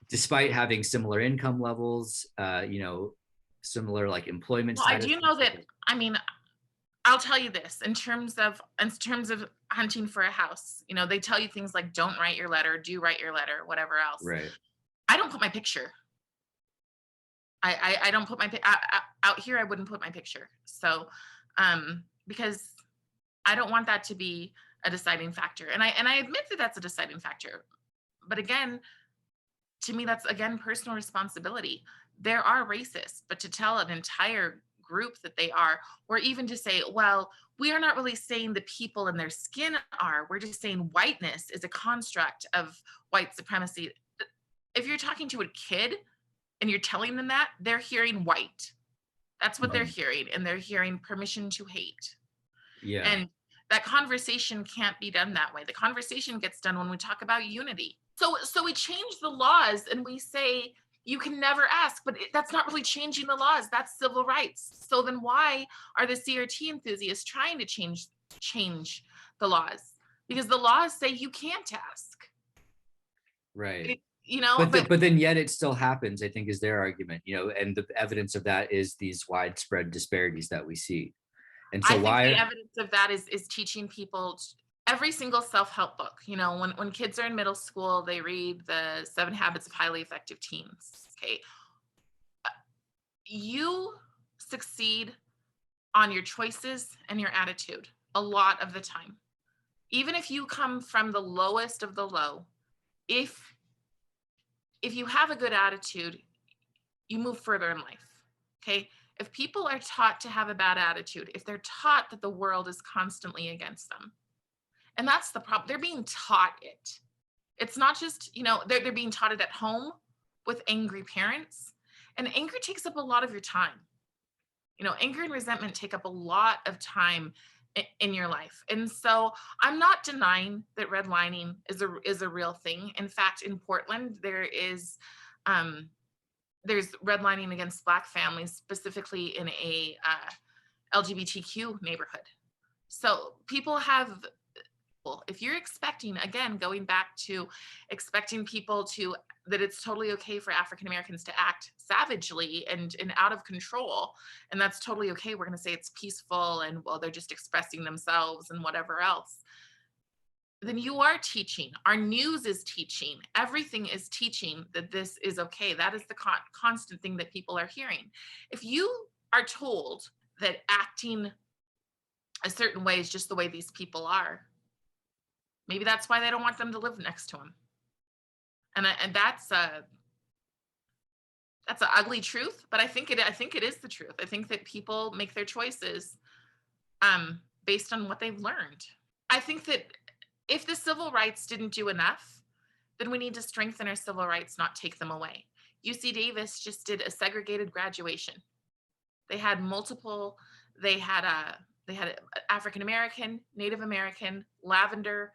despite having similar income levels, you know, similar like employment Well, I status. do know that, I mean, I'll tell you this, in terms of hunting for a house, you know, they tell you things like, don't write your letter, do write your letter, whatever else. Right. I don't put my picture. I don't put my out here. I wouldn't put my picture. So, because I don't want that to be a deciding factor. And I admit that that's a deciding factor. But again, to me, that's again personal responsibility. There are racists, but to tell an entire group that they are, or even to say, well, we are not really saying the people in their skin are, we're just saying whiteness is a construct of white supremacy. If you're talking to a kid and you're telling them that, they're hearing white. That's what they're hearing, and they're hearing permission to hate. Yeah. And that conversation can't be done that way. The conversation gets done when we talk about unity. So we change the laws and we say you can never ask, but that's not really changing the laws. That's civil rights. So then why are the CRT enthusiasts trying to change the laws? Because the laws say you can't ask. Right. You know, but then yet it still happens, I think, is their argument, you know, and the evidence of that is these widespread disparities that we see. And so I think the evidence of that is teaching people every single self-help book. You know, when kids are in middle school, they read the 7 Habits of Highly Effective Teens. Okay. You succeed on your choices and your attitude a lot of the time. Even if you come from the lowest of the low, if you have a good attitude, you move further in life. Okay. If people are taught to have a bad attitude, if they're taught that the world is constantly against them, and that's the problem, they're being taught it. It's not just, you know, they're being taught it at home with angry parents. And anger takes up a lot of your time. You know, anger and resentment take up a lot of time in your life. And so I'm not denying that redlining is a real thing. In fact, in Portland, there's redlining against Black families, specifically in a LGBTQ neighborhood. So people have, if you're expecting, again, going back to expecting people to, that it's totally okay for African Americans to act savagely and out of control, and that's totally okay. We're going to say it's peaceful and, well, they're just expressing themselves and whatever else. Then you are teaching. Our news is teaching. Everything is teaching that this is okay. That is the constant thing that people are hearing. If you are told that acting a certain way is just the way these people are, maybe that's why they don't want them to live next to them. And that's an ugly truth, but I think it is the truth. I think that people make their choices based on what they've learned. I think that if the civil rights didn't do enough, then we need to strengthen our civil rights, not take them away. UC Davis just did a segregated graduation. They had African American, Native American, lavender,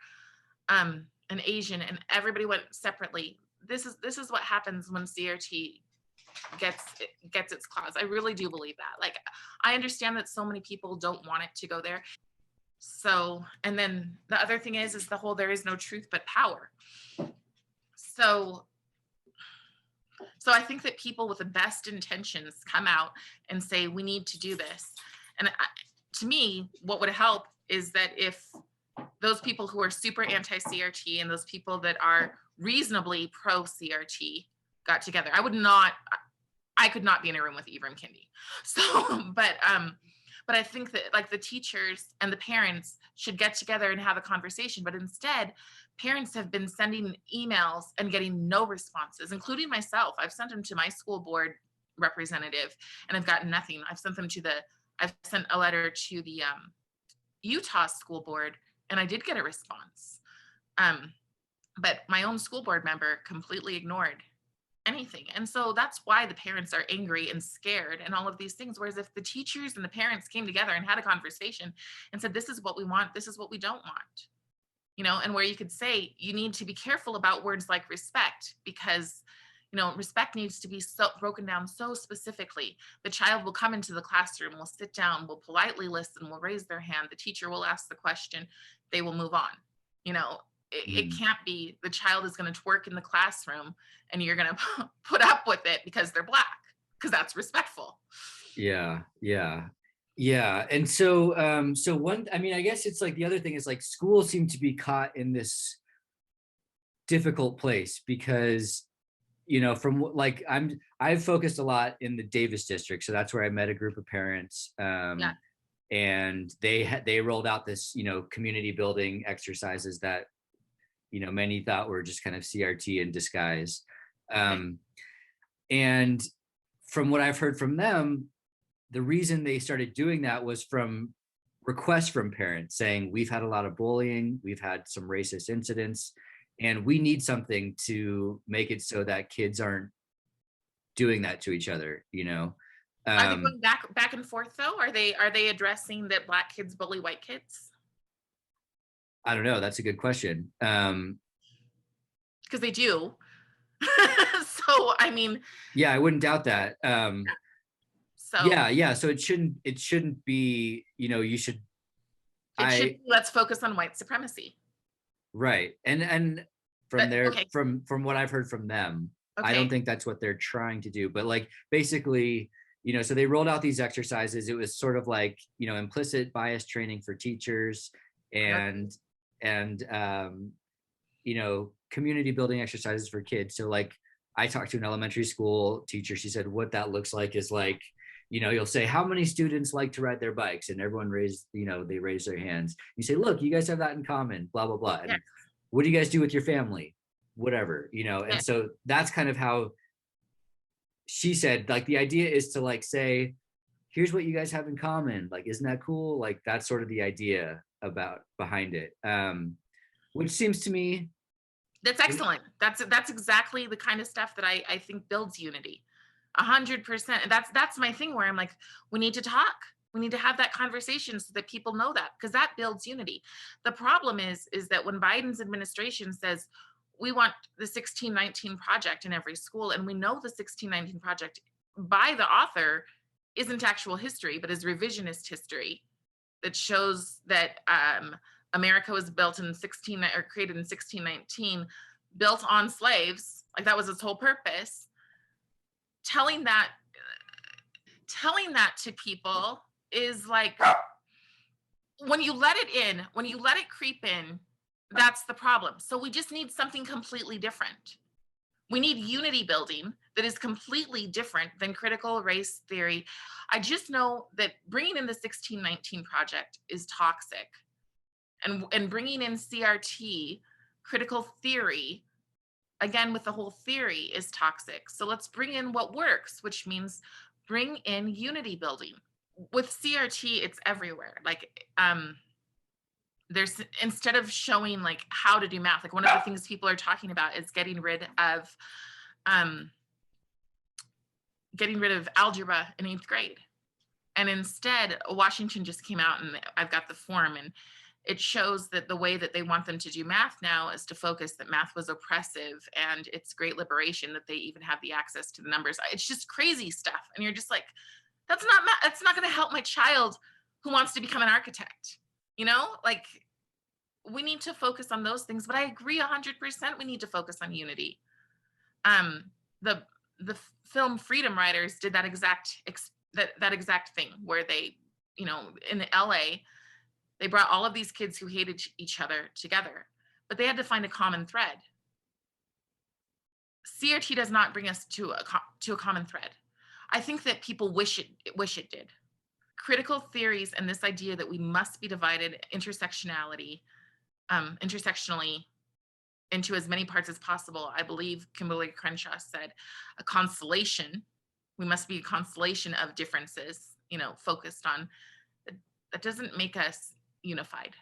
and Asian, and everybody went separately. This is what happens when CRT gets its claws. I really do believe that. Like, I understand that so many people don't want it to go there. So, and then the other thing is the whole there is no truth but power. So I think that people with the best intentions come out and say, we need to do this. And to me, what would help is that if those people who are super anti-CRT and those people that are reasonably pro-CRT got together, I could not be in a room with Ibram Kendi. So, but I think that like the teachers and the parents should get together and have a conversation. But instead, parents have been sending emails and getting no responses, including myself. I've sent them to my school board representative and I've gotten nothing. I've sent a letter to the Utah school board and I did get a response. But my own school board member completely ignored anything. And so that's why the parents are angry and scared and all of these things. Whereas if the teachers and the parents came together and had a conversation and said, this is what we want, this is what we don't want, you know, and where you could say, you need to be careful about words like respect, because, you know, respect needs to be so broken down so specifically. The child will come into the classroom, will sit down, will politely listen, will raise their hand. The teacher will ask the question, they will move on. You know, it can't be the child is going to twerk in the classroom and you're going to put up with it because they're Black, because that's respectful. Yeah. And so, I mean, I guess it's like the other thing is like schools seem to be caught in this difficult place because, you know, from like I've focused a lot in the Davis district. So that's where I met a group of parents. Yeah. And they rolled out this, you know, community building exercises that, you know, many thought were just kind of CRT in disguise. And from what I've heard from them, the reason they started doing that was from requests from parents saying, we've had a lot of bullying, we've had some racist incidents, and we need something to make it so that kids aren't doing that to each other, you know? Are they going back and forth though? Are they addressing that Black kids bully white kids? I don't know. That's a good question. Because they do. So I mean, yeah, I wouldn't doubt that. So yeah. So it shouldn't be, you know, you should. Let's focus on white supremacy. Right, and from from what I've heard from them, I don't think that's what they're trying to do. But like basically, you know, so they rolled out these exercises. It was sort of like, you know, implicit bias training for teachers and you know, community building exercises for kids. So like I talked to an elementary school teacher. She said what that looks like is like, you know, you'll say how many students like to ride their bikes and everyone they raise their hands. You say, look, you guys have that in common, blah, blah, blah. And what do you guys do with your family? Whatever, you know? And so that's kind of how she said, like, the idea is to like say, here's what you guys have in common. Like, isn't that cool? Like, that's sort of the idea behind it. Which seems to me. That's excellent. That's exactly the kind of stuff that I think builds unity. 100%. And that's my thing where I'm like, we need to talk. We need to have that conversation so that people know that, because that builds unity. The problem is that when Biden's administration says we want the 1619 project in every school, and we know the 1619 project by the author isn't actual history, but is revisionist history that shows that America was built in created in 1619, built on slaves, like that was its whole purpose. Telling that to people is like, when you let it creep in, that's the problem. So we just need something completely different. We need unity building that is completely different than critical race theory. I just know that bringing in the 1619 project is toxic, and bringing in CRT, critical theory, again with the whole theory, is toxic. So let's bring in what works, which means bring in unity building. With CRT, it's everywhere. Like there's, instead of showing like how to do math, like one of the things people are talking about is getting rid of algebra in 8th grade. And instead, Washington just came out, and I've got the form, and it shows that the way that they want them to do math now is to focus that math was oppressive, and it's great liberation that they even have the access to the numbers. It's just crazy stuff. And you're just like, that's not that's not going to help my child who wants to become an architect. Like, we need to focus on those things, but I agree 100%. We need to focus on unity. The film Freedom Writers did that exact thing, where they, in LA, they brought all of these kids who hated each other together, but they had to find a common thread. CRT does not bring us to a common thread. I think that people wish it did. Critical theories and this idea that we must be divided intersectionally into as many parts as possible. I believe Kimberly Crenshaw said a constellation. We must be a constellation of differences, focused on. That doesn't make us unified.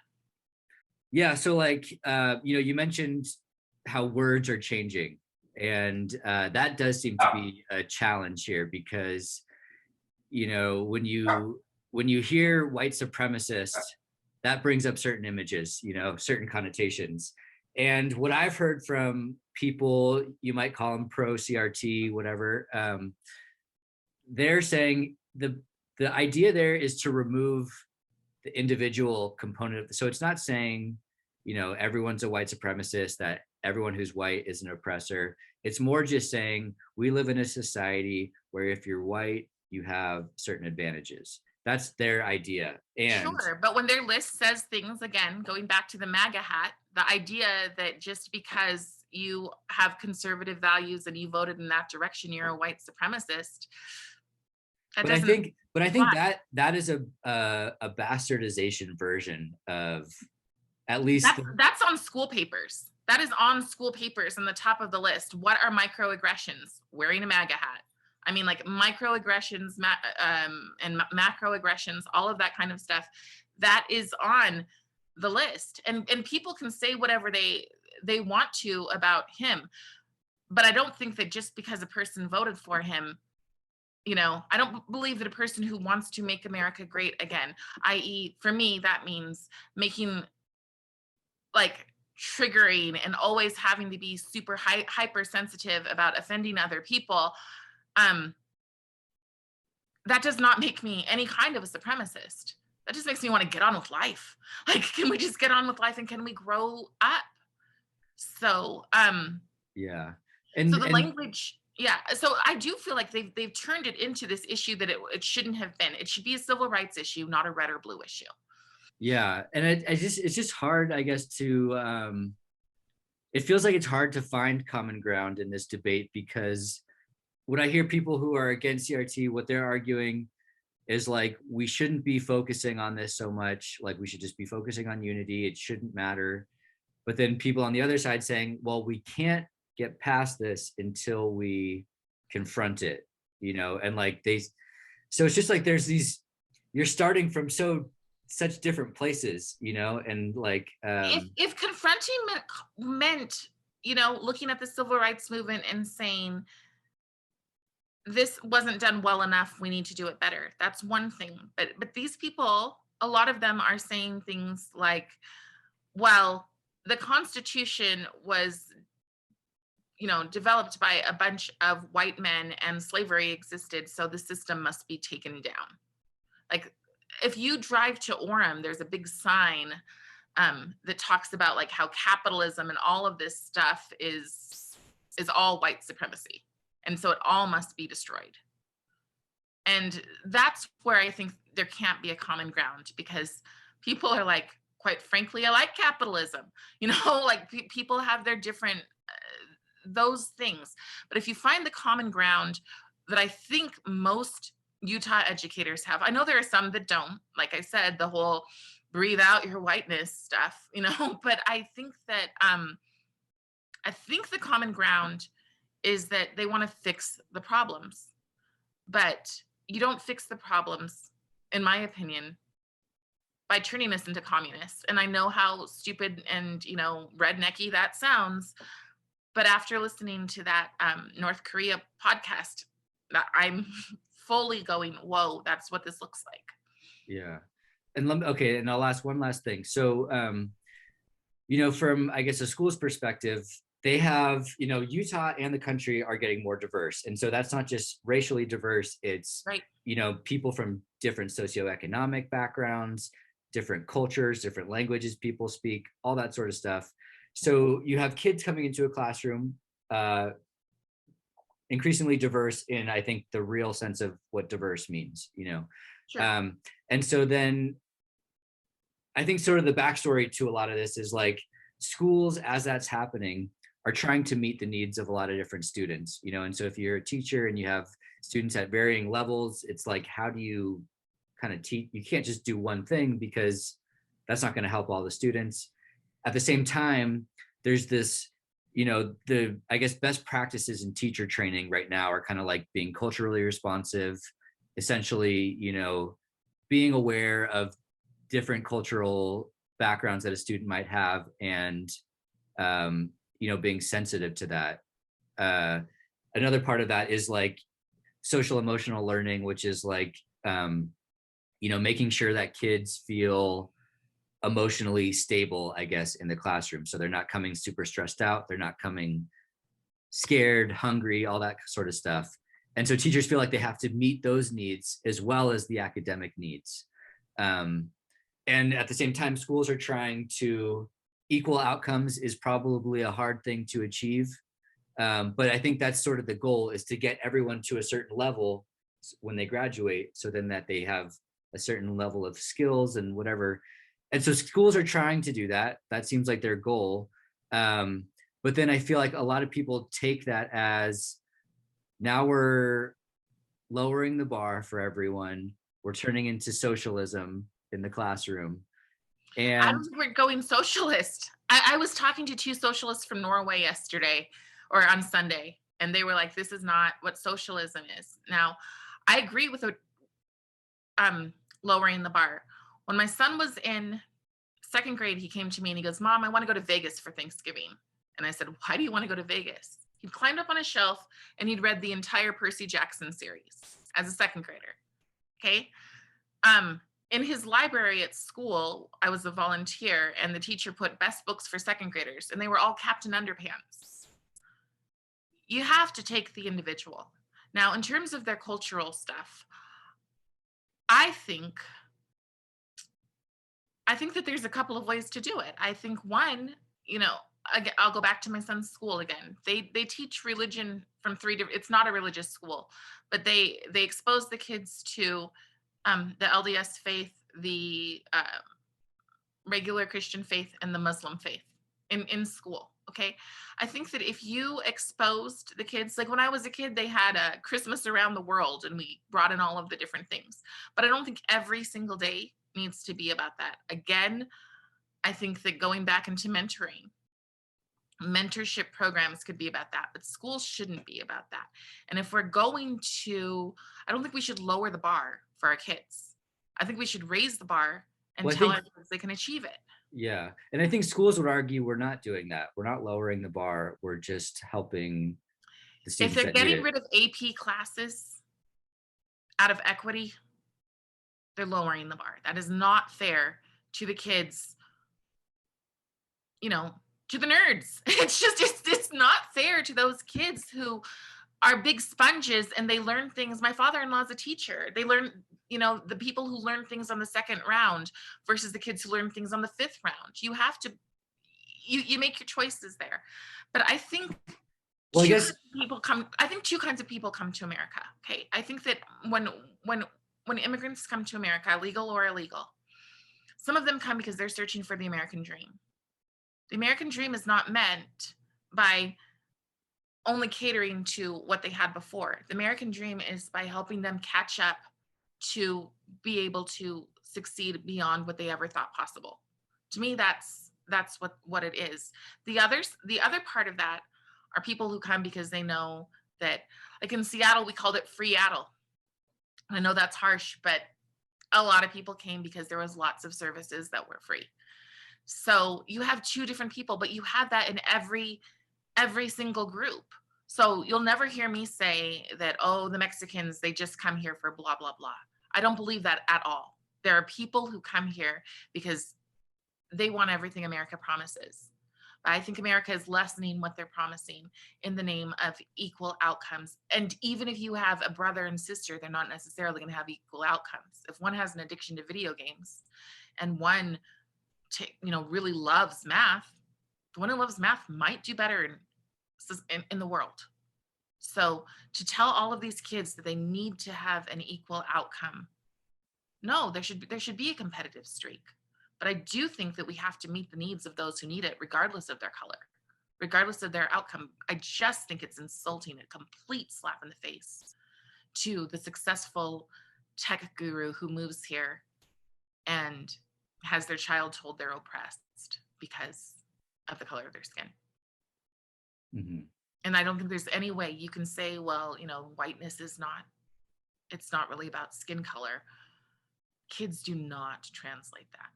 Yeah. So like, you mentioned how words are changing, and that does seem to be a challenge here, because, when you hear white supremacist, that brings up certain images, certain connotations. And what I've heard from people, you might call them pro CRT, whatever, they're saying the idea there is to remove the individual component. So it's not saying, everyone's a white supremacist, that everyone who's white is an oppressor. It's more just saying we live in a society where if you're white, you have certain advantages. That's their idea. And sure, but when their list says things, again, going back to the MAGA hat, the idea that just because you have conservative values and you voted in that direction, you're a white supremacist. But I think that is a bastardization version of, at least that's on school papers. That is on school papers on the top of the list. What are microaggressions? Wearing a MAGA hat. I mean, like, microaggressions and macroaggressions, all of that kind of stuff, that is on the list. And people can say whatever they want to about him. But I don't think that just because a person voted for him, I don't believe that a person who wants to make America great again, i.e., for me, that means making, like, triggering and always having to be super hypersensitive about offending other people, that does not make me any kind of a supremacist. That just makes me want to get on with life. Like, can we just get on with life, and can we grow up? So, yeah. And the language, yeah. So I do feel like they've turned it into this issue that it shouldn't have been. It should be a civil rights issue, not a red or blue issue. Yeah, and it's just hard, I guess, to it feels like it's hard to find common ground in this debate, because when I hear people who are against CRT, what they're arguing is like, we shouldn't be focusing on this so much. Like, we should just be focusing on unity. It shouldn't matter. But then people on the other side saying, well, we can't get past this until we confront it, and like so it's just like there's these, you're starting from such different places, and like if confronting meant looking at the civil rights movement and saying, this wasn't done well enough, we need to do it better, that's one thing. But these people, a lot of them are saying things like, well, the Constitution was developed by a bunch of white men and slavery existed, so the system must be taken down. Like, if you drive to Orem, there's a big sign that talks about like how capitalism and all of this stuff is all white supremacy, and so it all must be destroyed. And that's where I think there can't be a common ground, because people are like, quite frankly, I like capitalism. Like, people have their different those things. But if you find the common ground that I think most Utah educators have, I know there are some that don't, like I said, the whole breathe out your whiteness stuff, but I think that the common ground is that they want to fix the problems. But you don't fix the problems, in my opinion, by turning us into communists. And I know how stupid and, rednecky that sounds. But after listening to that North Korea podcast, I'm fully going, whoa, that's what this looks like. Yeah. and okay, and I'll ask one last thing. So, from, I guess, a school's perspective, they have, Utah and the country are getting more diverse. And so that's not just racially diverse, it's, Right. People from different socioeconomic backgrounds, different cultures, different languages people speak, all that sort of stuff. So you have kids coming into a classroom, increasingly diverse in, I think, the real sense of what diverse means, Sure. And so then I think sort of the backstory to a lot of this is like schools, as that's happening, are trying to meet the needs of a lot of different students, and so if you're a teacher and you have students at varying levels, it's like, how do you kind of teach? You can't just do one thing because that's not going to help all the students. At the same time, there's this, the, I guess, best practices in teacher training right now are kind of like being culturally responsive, essentially, being aware of different cultural backgrounds that a student might have, and being sensitive to that. Another part of that is like social emotional learning, which is like making sure that kids feel emotionally stable, I guess, in the classroom, so they're not coming super stressed out, they're not coming scared, hungry, all that sort of stuff. And so teachers feel like they have to meet those needs as well as the academic needs. And at the same time, schools are trying to, equal outcomes is probably a hard thing to achieve. But I think that's sort of the goal, is to get everyone to a certain level when they graduate, so then that they have a certain level of skills and whatever. And so schools are trying to do that. That seems like their goal. But then I feel like a lot of people take that as, now we're lowering the bar for everyone. We're turning into socialism in the classroom. I And don't think we're going socialist. I was talking to two socialists from Norway yesterday or on Sunday, and they were like, this is not what socialism is. Now, I agree with lowering the bar. When my son was in second grade, he came to me and he goes, Mom, I want to go to Vegas for Thanksgiving. And I said, why do you want to go to Vegas? He climbed up on a shelf and he'd read the entire Percy Jackson series as a second grader. Okay. In his library at school, I was a volunteer, and the teacher put best books for second graders, and they were all Captain Underpants. You have to take the individual. Now, in terms of their cultural stuff, I think that there's a couple of ways to do it. I think one, again, I'll go back to my son's school again. They teach religion from three different. It's not a religious school, but they expose the kids to the LDS faith, the regular Christian faith, and the Muslim faith in school. Okay. I think that if you exposed the kids, like when I was a kid, they had a Christmas around the world and we brought in all of the different things. But I don't think every single day needs to be about that. Again, I think that going back into mentorship programs could be about that, but schools shouldn't be about that. And if we're going to, I don't think we should lower the bar for our kids. I think we should raise the bar and tell our kids they can achieve it. Yeah. And I think schools would argue we're not doing that. We're not lowering the bar. We're just helping the students. If they're getting rid of AP classes out of equity, they're lowering the bar. That is not fair to the kids, to the nerds. It's not fair to those kids who are big sponges and they learn things. My father-in-law is a teacher. They learn, the people who learn things on the second round versus the kids who learn things on the fifth round. You have to, you make your choices there. But I think two kinds of people come to America. Okay. I think that when immigrants come to America, legal or illegal, some of them come because they're searching for the American dream. The American dream is not meant by only catering to what they had before. The American dream is by helping them catch up to be able to succeed beyond what they ever thought possible. To me, that's what it is. The other part of that are people who come because they know that, like in Seattle, we called it free-addle. I know that's harsh, but a lot of people came because there was lots of services that were free. So you have two different people, but you have that in every single group. So you'll never hear me say that, oh, the Mexicans, they just come here for blah, blah, blah. I don't believe that at all. There are people who come here because they want everything America promises. I think America is lessening what they're promising in the name of equal outcomes. And even if you have a brother and sister, they're not necessarily going to have equal outcomes. If one has an addiction to video games and one, really loves math, the one who loves math might do better in the world. So to tell all of these kids that they need to have an equal outcome, no, there should be a competitive streak. But I do think that we have to meet the needs of those who need it, regardless of their color, regardless of their outcome. I just think it's insulting, a complete slap in the face to the successful tech guru who moves here and has their child told they're oppressed because of the color of their skin. Mm-hmm. And I don't think there's any way you can say, well, whiteness is not, it's not really about skin color. Kids do not translate that.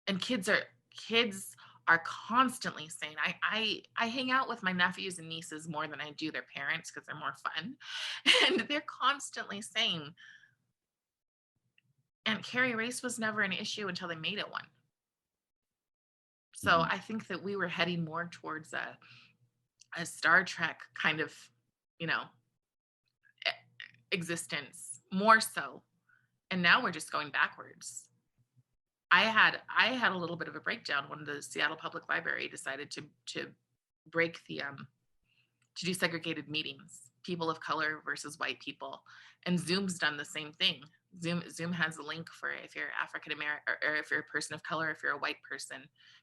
And kids are constantly saying, I hang out with my nephews and nieces more than I do their parents because they're more fun. And they're constantly saying, Aunt Carrie, race was never an issue until they made it one. So I think that we were heading more towards a Star Trek kind of, existence, more so. And now we're just going backwards. I had a little bit of a breakdown when the Seattle Public Library decided to break to do segregated meetings, people of color versus white people, and Zoom's done the same thing. Zoom has a link for if you're African American or if you're a person of color, if you're a white person,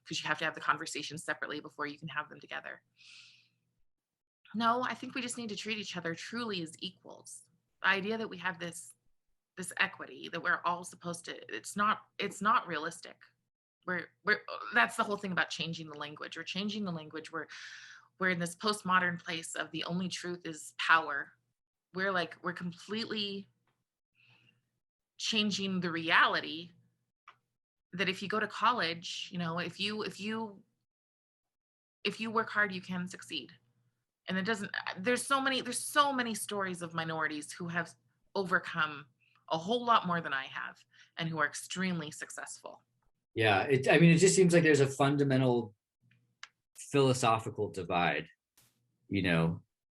because you have to have the conversation separately before you can have them together. No, I think we just need to treat each other truly as equals. The idea that we have this equity that we're all supposed to, it's not realistic. We're that's the whole thing about changing the language. We're changing the language. We're in this postmodern place of the only truth is power. We're completely changing the reality that if you go to college, if you work hard, you can succeed. And it doesn't, there's so many stories of minorities who have overcome a whole lot more than I have and who are extremely successful. Yeah, it just seems like there's a fundamental philosophical divide,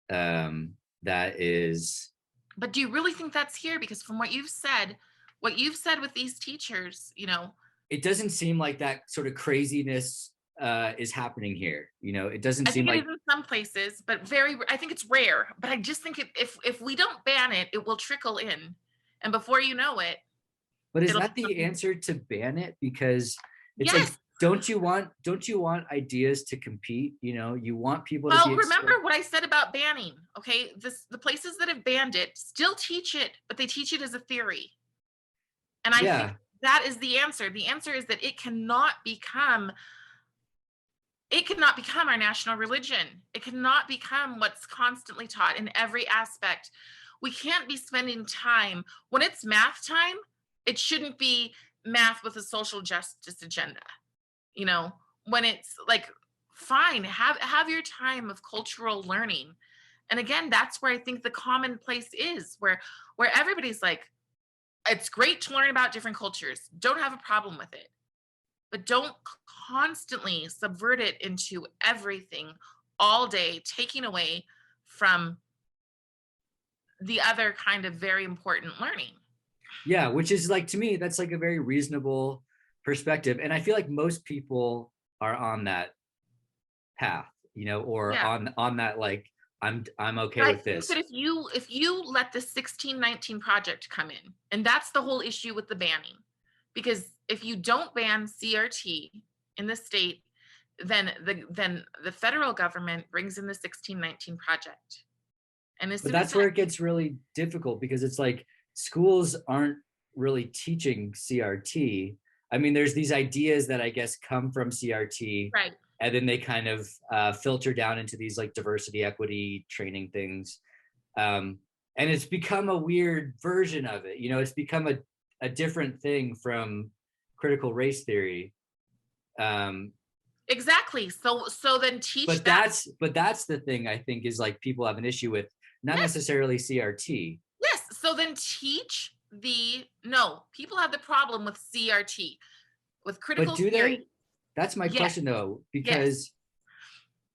that is. But do you really think that's here? Because from what you've said with these teachers, it doesn't seem like that sort of craziness is happening here. It doesn't seem like. I think it is in some places, but I think it's rare. But I just think if we don't ban it, it will trickle in. And before you know it. But is that the answer, to ban it? Because it's yes. like, don't you want ideas to compete? You want people to be. Well, remember what I said about banning, okay? The places that have banned it still teach it, but they teach it as a theory. And I think that is the answer. The answer is that it cannot become our national religion. It cannot become what's constantly taught in every aspect. We can't be spending time, when it's math time, it shouldn't be math with a social justice agenda. When it's like, fine, have your time of cultural learning. And again, that's where I think the commonplace is, where everybody's like, it's great to learn about different cultures. Don't have a problem with it. But don't constantly subvert it into everything all day, taking away from the other kind of very important learning. Yeah, which is like, to me, that's like a very reasonable perspective. And I feel like most people are on that path, or on that, like, I'm okay with this. But if you let the 1619 project come in, and that's the whole issue with the banning, because if you don't ban CRT in the state, then the federal government brings in the 1619 project. But that's where it gets really difficult, because it's like schools aren't really teaching CRT. I mean, there's these ideas that I guess come from CRT, right? And then they kind of filter down into these like diversity, equity training things. And it's become a weird version of it. It's become a different thing from critical race theory. Exactly. So then teach but that. But that's the thing I think is like people have an issue with, not necessarily CRT. Yes. So then teach no, people have the problem with CRT, with critical But do theory. they? That's my Yes, question though, yes. because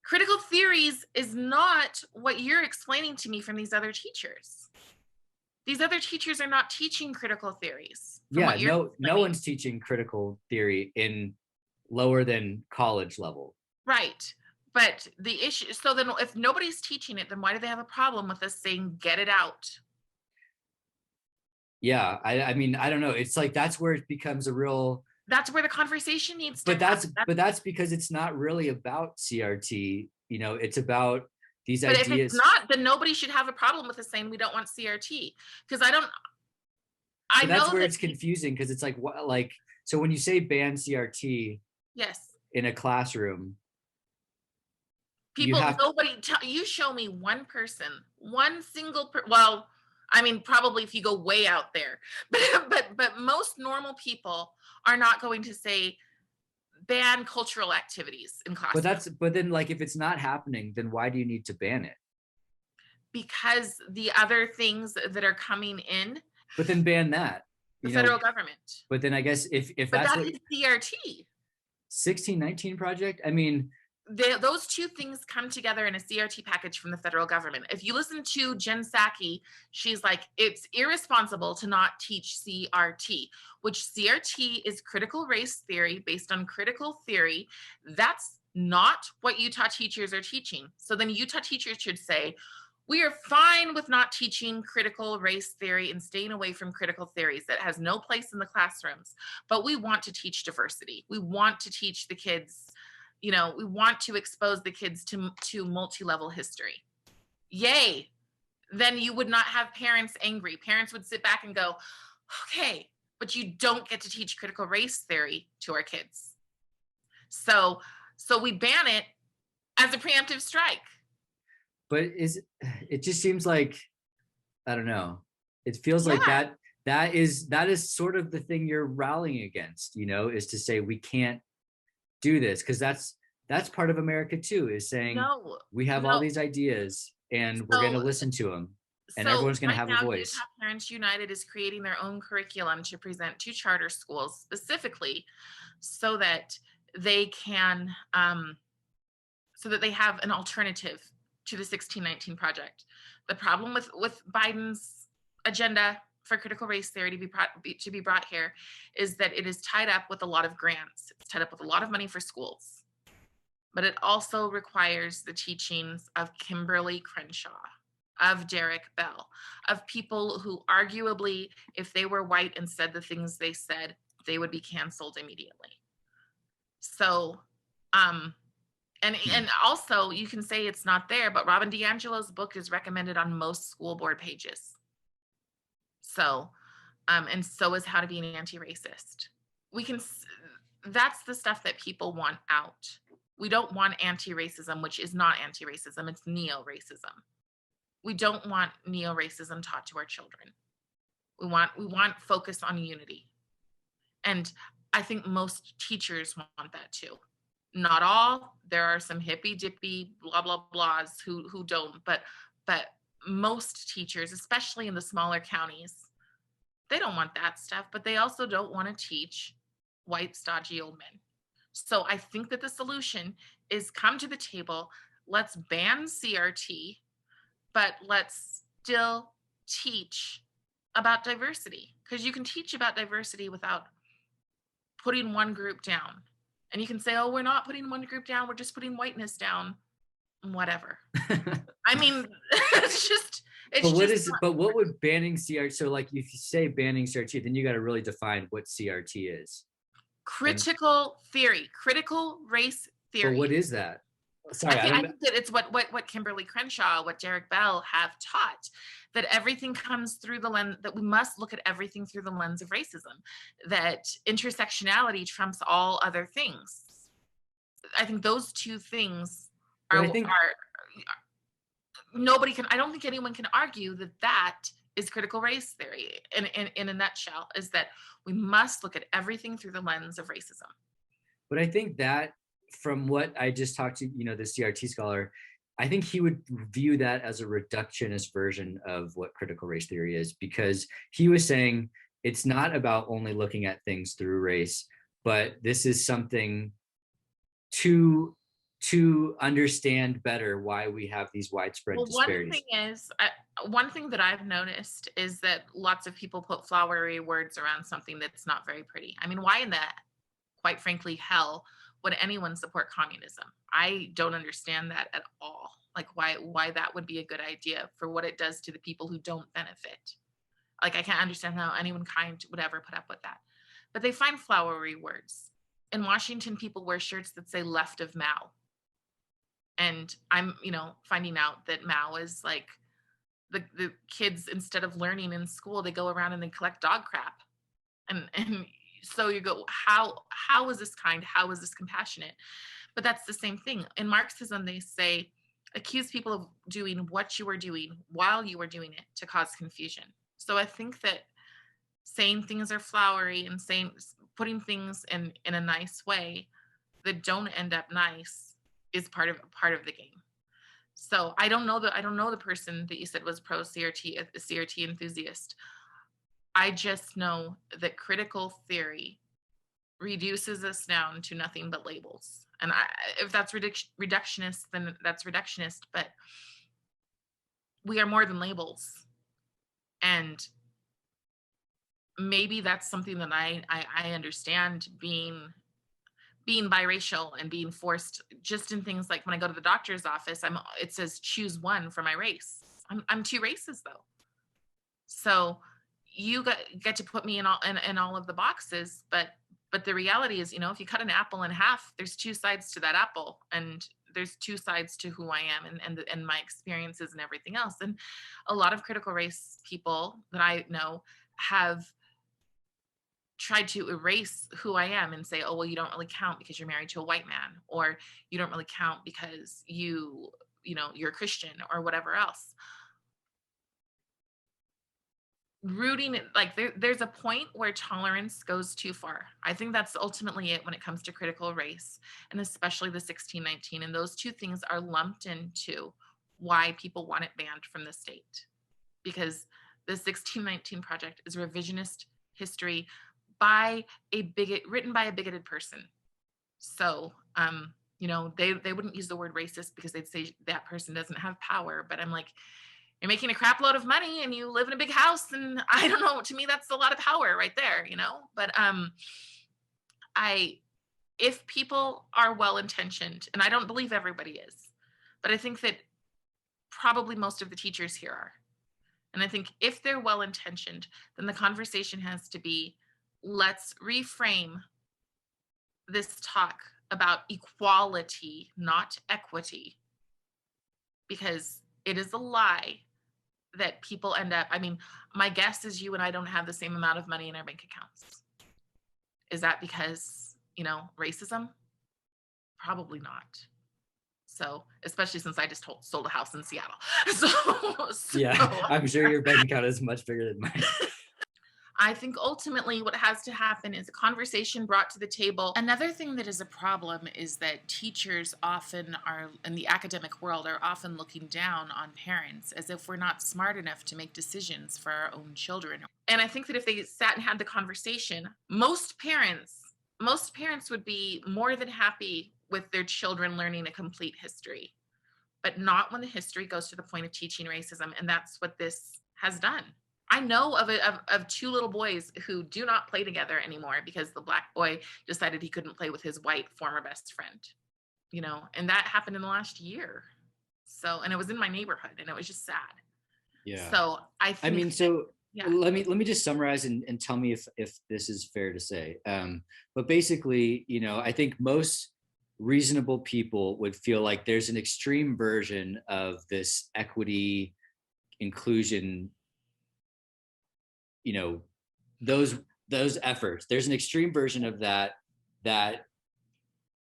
Critical theories is not what you're explaining to me from these other teachers. These other teachers are not teaching critical theories from yeah, what you're no explaining. one's teaching critical theory in lower than college level. Right. But the issue, so then if nobody's teaching it, then why do they have a problem with us saying, get it out? Yeah, I mean, I don't know. It's like that's where it becomes a real. That's where the conversation needs to But happen. that's because it's not really about CRT. You know, it's about these But if it's ideas. not, then nobody should have a problem with us saying we don't want CRT. Because I But that's know where that, it's confusing because it's like what like so when you say ban CRT yes, in a classroom, you people, have you show me one person, one single, well, I mean, probably if you go way out there, but most normal people are not going to say ban cultural activities in classrooms. but then like if it's not happening, then why do you need to ban it? Because the other things that are coming in, But then ban that, the you know. federal government. But then I guess if But that's that what is CRT. 1619 project, I mean, Those two things come together in a CRT package from the federal government. If you listen to Jen Psaki, she's like, it's irresponsible to not teach CRT, which CRT is critical race theory based on critical theory. That's not what Utah teachers are teaching. So then Utah teachers should say, we are fine with not teaching critical race theory and staying away from critical theories that has no place in the classrooms, but we want to teach diversity. We want to teach the kids, we want to expose the kids to multi-level history. Yay. Then you would not have parents angry. Parents would sit back and go, okay, but you don't get to teach critical race theory to our kids. So we ban it as a preemptive strike. but it just seems like, I don't know. It feels like Yeah. that is sort of the thing you're rallying against, you know, is to say we can't do this because that's part of America too, is saying No, we have all no. these ideas and we're going to So listen to them and so everyone's going to right have a now, voice. Utah Parents United is creating their own curriculum to present to charter schools specifically so that they can so that they have an alternative to the 1619 project. The problem with Biden's agenda for critical race theory to be brought here is that it is tied up with a lot of grants. It's tied up with a lot of money for schools, but it also requires the teachings of Kimberly Crenshaw, of Derek Bell, of people who arguably, if they were white and said the things they said, they would be canceled immediately. So, and also you can say it's not there, but Robin DiAngelo's book is recommended on most school board pages. So, and so is How to Be an Anti-Racist. That's the stuff that people want out. We don't want anti-racism, which is not anti-racism, it's neo-racism. We don't want neo-racism taught to our children. We want focus on unity. And I think most teachers want that too. Not all. There are some hippy dippy blah blah blahs who don't, but most teachers, especially in the smaller counties, they don't want that stuff, but they also don't want to teach white stodgy old men. So I think that the solution is come to the table, let's ban CRT, but let's still teach about diversity, because you can teach about diversity without putting one group down. And you can say, oh, we're not putting one group down, we're just putting whiteness down, whatever. I mean, but what would banning CRT, so like if you say banning CRT, then you got to really define what CRT is. Critical theory, critical race theory. But what is that? Sorry, I think that it's what Kimberly Crenshaw, what Derek Bell have taught, that everything comes through the lens, that we must look at everything through the lens of racism, that intersectionality trumps all other things. I think those two things are nobody can, I don't think anyone can argue that is critical race theory in a nutshell, is that we must look at everything through the lens of racism. But I think that from what I just talked to, the CRT scholar, I think he would view that as a reductionist version of what critical race theory is, because he was saying it's not about only looking at things through race, but this is something to understand better why we have these widespread disparities. One thing that I've noticed is that lots of people put flowery words around something that's not very pretty. I mean, why in the, quite frankly, hell would anyone support communism? I don't understand that at all. Like why that would be a good idea for what it does to the people who don't benefit. Like, I can't understand how anyone kind would ever put up with that. But they find flowery words. In Washington, people wear shirts that say left of Mao. And I'm, finding out that Mao is like the kids, instead of learning in school, they go around and they collect dog crap. And so you go, how is this kind? How is this compassionate? But that's the same thing. In Marxism, they say, accuse people of doing what you were doing while you were doing it to cause confusion. So I think that saying things are flowery and putting things in a nice way that don't end up nice is part of the game. So I don't know the person that you said was pro CRT, a CRT enthusiast. I just know that critical theory reduces us down to nothing but labels. And if that's reductionist, then that's reductionist, but we are more than labels. And maybe that's something that I understand, being biracial and being forced just in things like when I go to the doctor's office, it says choose one for my race. I'm two races though. So you get to put me in all of the boxes, but the reality is, if you cut an apple in half, there's two sides to that apple, and there's two sides to who I am and my experiences and everything else. And a lot of critical race people that I know have tried to erase who I am and say, oh, well, you don't really count because you're married to a white man, or you don't really count because you're a Christian, or whatever else. Rooting it, like there's a point where tolerance goes too far. I think that's ultimately it when it comes to critical race, and especially the 1619. And those two things are lumped into why people want it banned from the state, because the 1619 project is revisionist history written by a bigoted person. So they wouldn't use the word racist because they'd say that person doesn't have power. But I'm like, you're making a crap load of money and you live in a big house, and I don't know, to me that's a lot of power right there. But if people are well intentioned, and I don't believe everybody is, but I think that probably most of the teachers here are, and I think if they're well intentioned, then the conversation has to be, let's reframe this talk about equality, not equity, because it is a lie that people end up, my guess is you and I don't have the same amount of money in our bank accounts. Is that because, racism? Probably not. So, especially since I just sold a house in Seattle. Yeah, I'm sure your bank account is much bigger than mine. I think ultimately what has to happen is a conversation brought to the table. Another thing that is a problem is that teachers often are, in the academic world, are often looking down on parents as if we're not smart enough to make decisions for our own children. And I think that if they sat and had the conversation, most parents would be more than happy with their children learning a complete history, but not when the history goes to the point of teaching racism. And that's what this has done. I know of two little boys who do not play together anymore because the black boy decided he couldn't play with his white former best friend, and that happened in the last year. So, and it was in my neighborhood, and it was just sad. Yeah. So I think, yeah. Let me just summarize and tell me if this is fair to say. But basically, I think most reasonable people would feel like there's an extreme version of this equity, inclusion, those efforts. There's an extreme version of that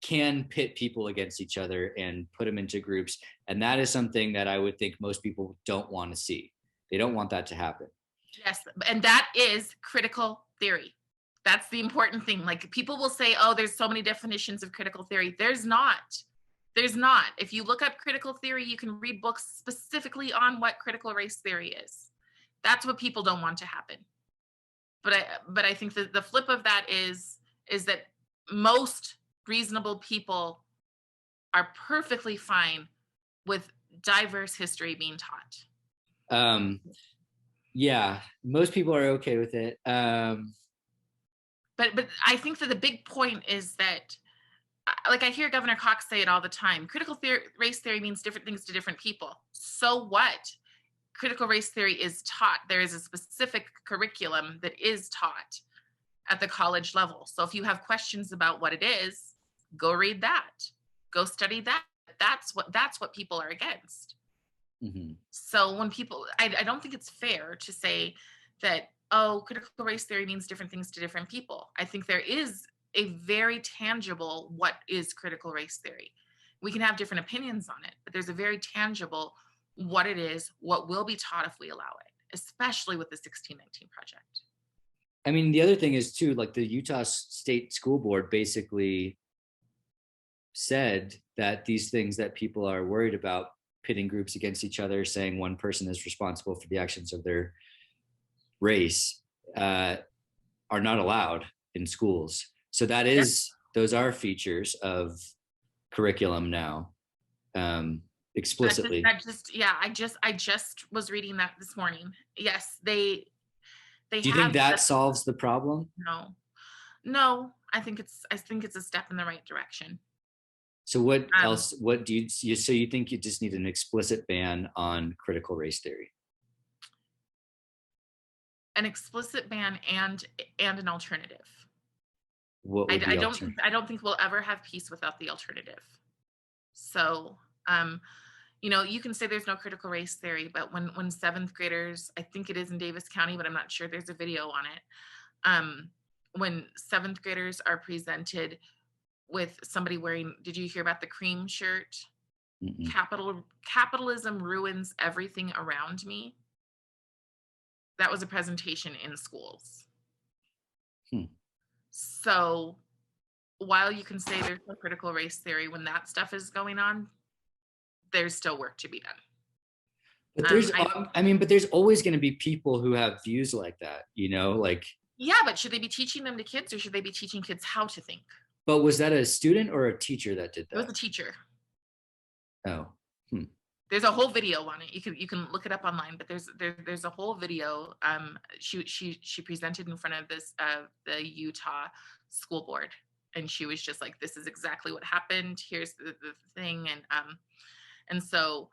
can pit people against each other and put them into groups. And that is something that I would think most people don't want to see. They don't want that to happen. Yes. And that is critical theory. That's the important thing. Like, people will say, oh, there's so many definitions of critical theory. There's not. There's not. If you look up critical theory, you can read books specifically on what critical race theory is. That's what people don't want to happen. But I think that the flip of that is that most reasonable people are perfectly fine with diverse history being taught. Yeah, most people are okay with it. But I think that the big point is that, like I hear Governor Cox say it all the time, critical race theory means different things to different people. So what? Critical race theory is taught. There is a specific curriculum that is taught at the college level. So if you have questions about what it is, go read that. Go study that. That's what people are against. Mm-hmm. So when people, I don't think it's fair to say that, oh, critical race theory means different things to different people. I think there is a very tangible what is critical race theory. We can have different opinions on it, but there's a very tangible what it is, what will be taught if we allow it, especially with the 1619 project. I mean, the other thing is too, like the Utah State School Board basically said that these things that people are worried about, pitting groups against each other, saying one person is responsible for the actions of their race, are not allowed in schools. So that is, those are features of curriculum now, explicitly. Yeah, I just was reading that this morning. Yes, they Do you think have. that solves the problem? No, I think it's a step in the right direction. So what else, what do you, so you think you just need an explicit ban on critical race theory? An explicit ban and an alternative. What would I don't think we'll ever have peace without the alternative. So, you can say there's no critical race theory, but when seventh graders, I think it is in Davis County, but I'm not sure, there's a video on it. When seventh graders are presented with somebody wearing, did you hear about the cream shirt? Mm-mm. Capitalism ruins everything around me. That was a presentation in schools. So while you can say there's no critical race theory, when that stuff is going on, there's still work to be done. But there's, but there's always going to be people who have views like that, like. Yeah, but should they be teaching them to kids, or should they be teaching kids how to think? But was that a student or a teacher that did that? It was a teacher. Oh. There's a whole video on it. You can look it up online, but there's a whole video. She presented in front of the Utah School Board, and she was just like, "This is exactly what happened. Here's the thing," and so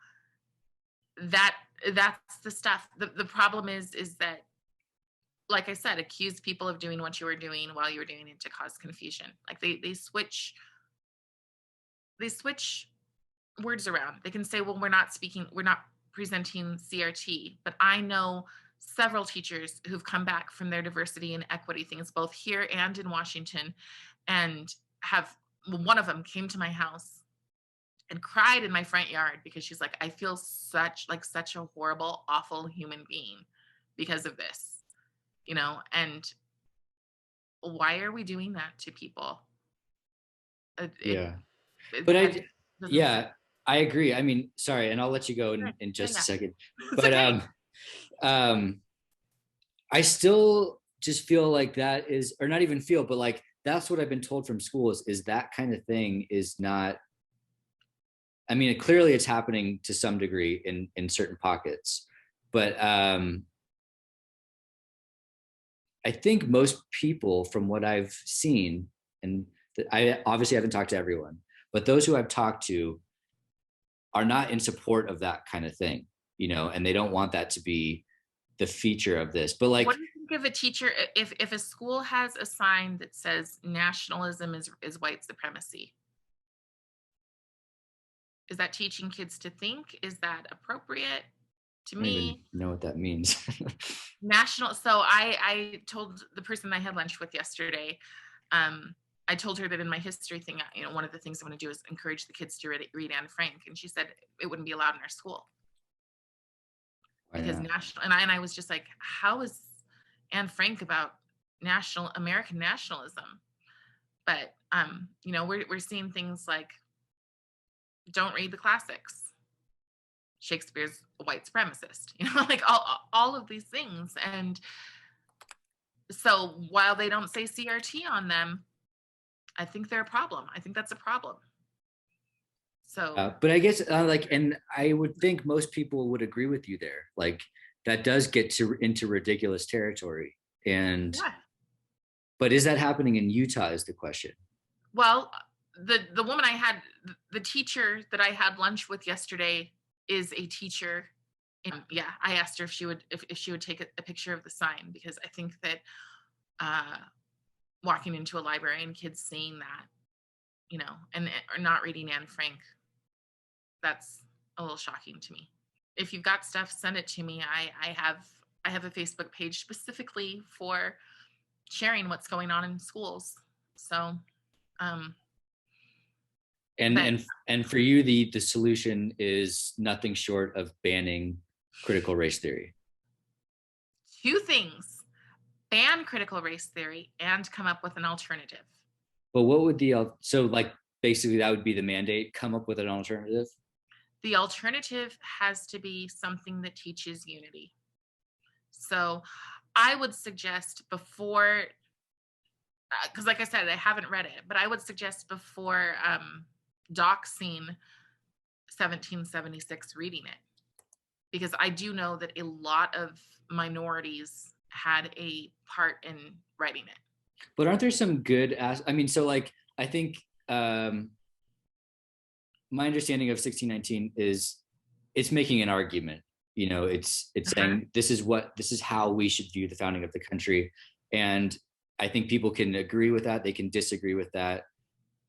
that's the stuff. The problem is that, like I said, accuse people of doing what you were doing while you were doing it to cause confusion. Like they switch words around. They can say, well, we're not presenting CRT, but I know several teachers who've come back from their diversity and equity things, both here and in Washington, and one of them came to my house and cried in my front yard because she's like, I feel such a horrible, awful human being because of this, and why are we doing that to people? I agree. I mean, sorry, and I'll let you go in just a second. But I still just feel like that is, or not even feel, but like that's what I've been told from schools is that kind of thing is not. I mean, clearly it's happening to some degree in certain pockets, but I think most people, from what I've seen, and I obviously haven't talked to everyone, but those who I've talked to are not in support of that kind of thing, and they don't want that to be the feature of this. But like, what do you think of a teacher if a school has a sign that says nationalism is white supremacy? Is that teaching kids to think? Is that appropriate? To me, I don't even know what that means. So I told the person I had lunch with yesterday, I told her that in my history thing, one of the things I'm going to do is encourage the kids to read Anne Frank, and she said it wouldn't be allowed in our school because and I was just like, how is Anne Frank about American nationalism? But we're seeing things like don't read the classics. Shakespeare's a white supremacist, like all of these things. And so while they don't say CRT on them, I think they're a problem. I think that's a problem. So, but I guess and I would think most people would agree with you there. Like that does get into ridiculous territory. And, yeah. but is that happening in Utah is the question. Well, the woman the teacher that I had lunch with yesterday is a teacher. And yeah, I asked her if she would take a picture of the sign, because I think that walking into a library and kids seeing that, and or not reading Anne Frank, that's a little shocking to me. If you've got stuff, send it to me. I have a Facebook page specifically for sharing what's going on in schools. So, and for you, the solution is nothing short of banning critical race theory. Two things: ban critical race theory and come up with an alternative. But what would so like basically that would be the mandate, come up with an alternative? The alternative has to be something that teaches unity. So I would suggest before, because like I said, I haven't read it, but I would suggest before doxing 1776, reading it, because I do know that a lot of minorities had a part in writing it. But aren't there some good so like I think my understanding of 1619 is it's making an argument. It's saying this is how we should view the founding of the country. And I think people can agree with that. They can disagree with that.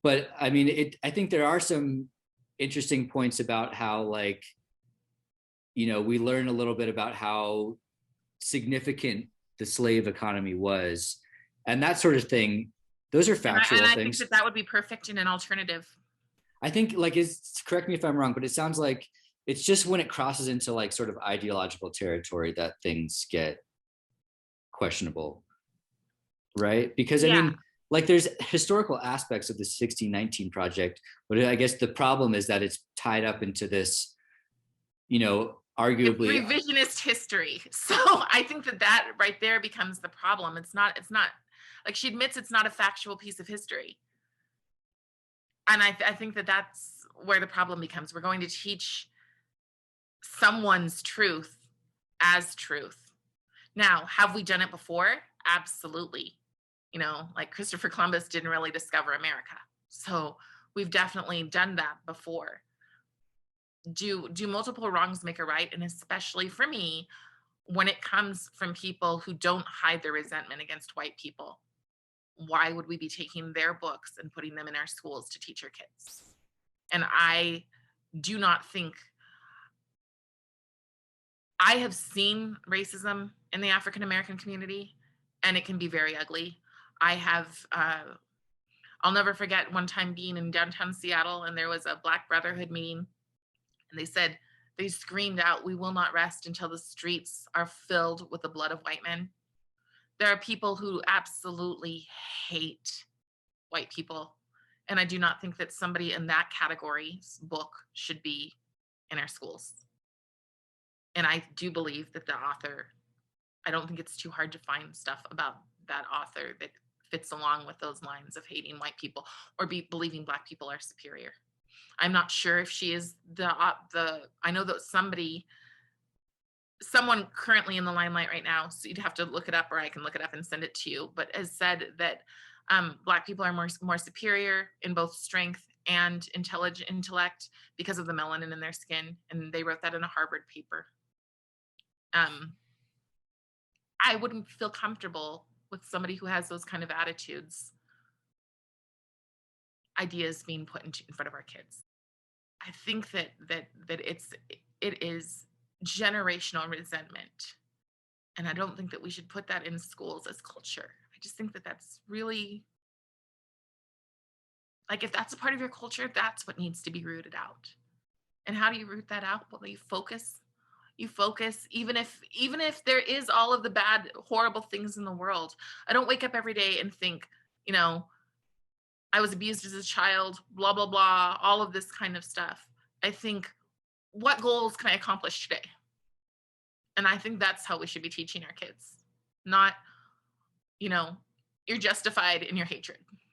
But I mean, I think there are some interesting points about how, like, we learn a little bit about how significant the slave economy was and that sort of thing. Those are factual and I things. think that would be perfect in an alternative. I think, like, correct me if I'm wrong, but it sounds like it's just when it crosses into like sort of ideological territory that things get questionable, right? Because I mean, like, there's historical aspects of the 1619 project, but I guess the problem is that it's tied up into this, arguably it's revisionist history. So I think that right there becomes the problem. It's not like, she admits it's not a factual piece of history. And I think that that's where the problem becomes. We're going to teach someone's truth as truth. Now, have we done it before? Absolutely. Like Christopher Columbus didn't really discover America. So we've definitely done that before. Do multiple wrongs make a right? And especially for me, when it comes from people who don't hide their resentment against white people, why would we be taking their books and putting them in our schools to teach our kids? And I do not think, I have seen racism in the African American community, and it can be very ugly. I'll never forget one time being in downtown Seattle, and there was a Black Brotherhood meeting, and they screamed out, "We will not rest until the streets are filled with the blood of white men." There are people who absolutely hate white people. And I do not think that somebody in that category's book should be in our schools. And I do believe that the author, I don't think it's too hard to find stuff about that author that fits along with those lines of hating white people or believing Black people are superior. I'm not sure if she is I know that someone currently in the limelight right now, so you'd have to look it up, or I can look it up and send it to you, but has said that Black people are more superior in both strength and intellect because of the melanin in their skin, and they wrote that in a Harvard paper. I wouldn't feel comfortable with somebody who has those kind of ideas being put in front of our kids. I think that it is generational resentment. And I don't think that we should put that in schools as culture. I just think that that's really, like, if that's a part of your culture, that's what needs to be rooted out. And how do you root that out? Well, you focus, even if there is all of the bad, horrible things in the world. I don't wake up every day and think, I was abused as a child, blah, blah, blah, all of this kind of stuff. I think, what goals can I accomplish today? And I think that's how we should be teaching our kids. Not, you know, you're justified in your hatred.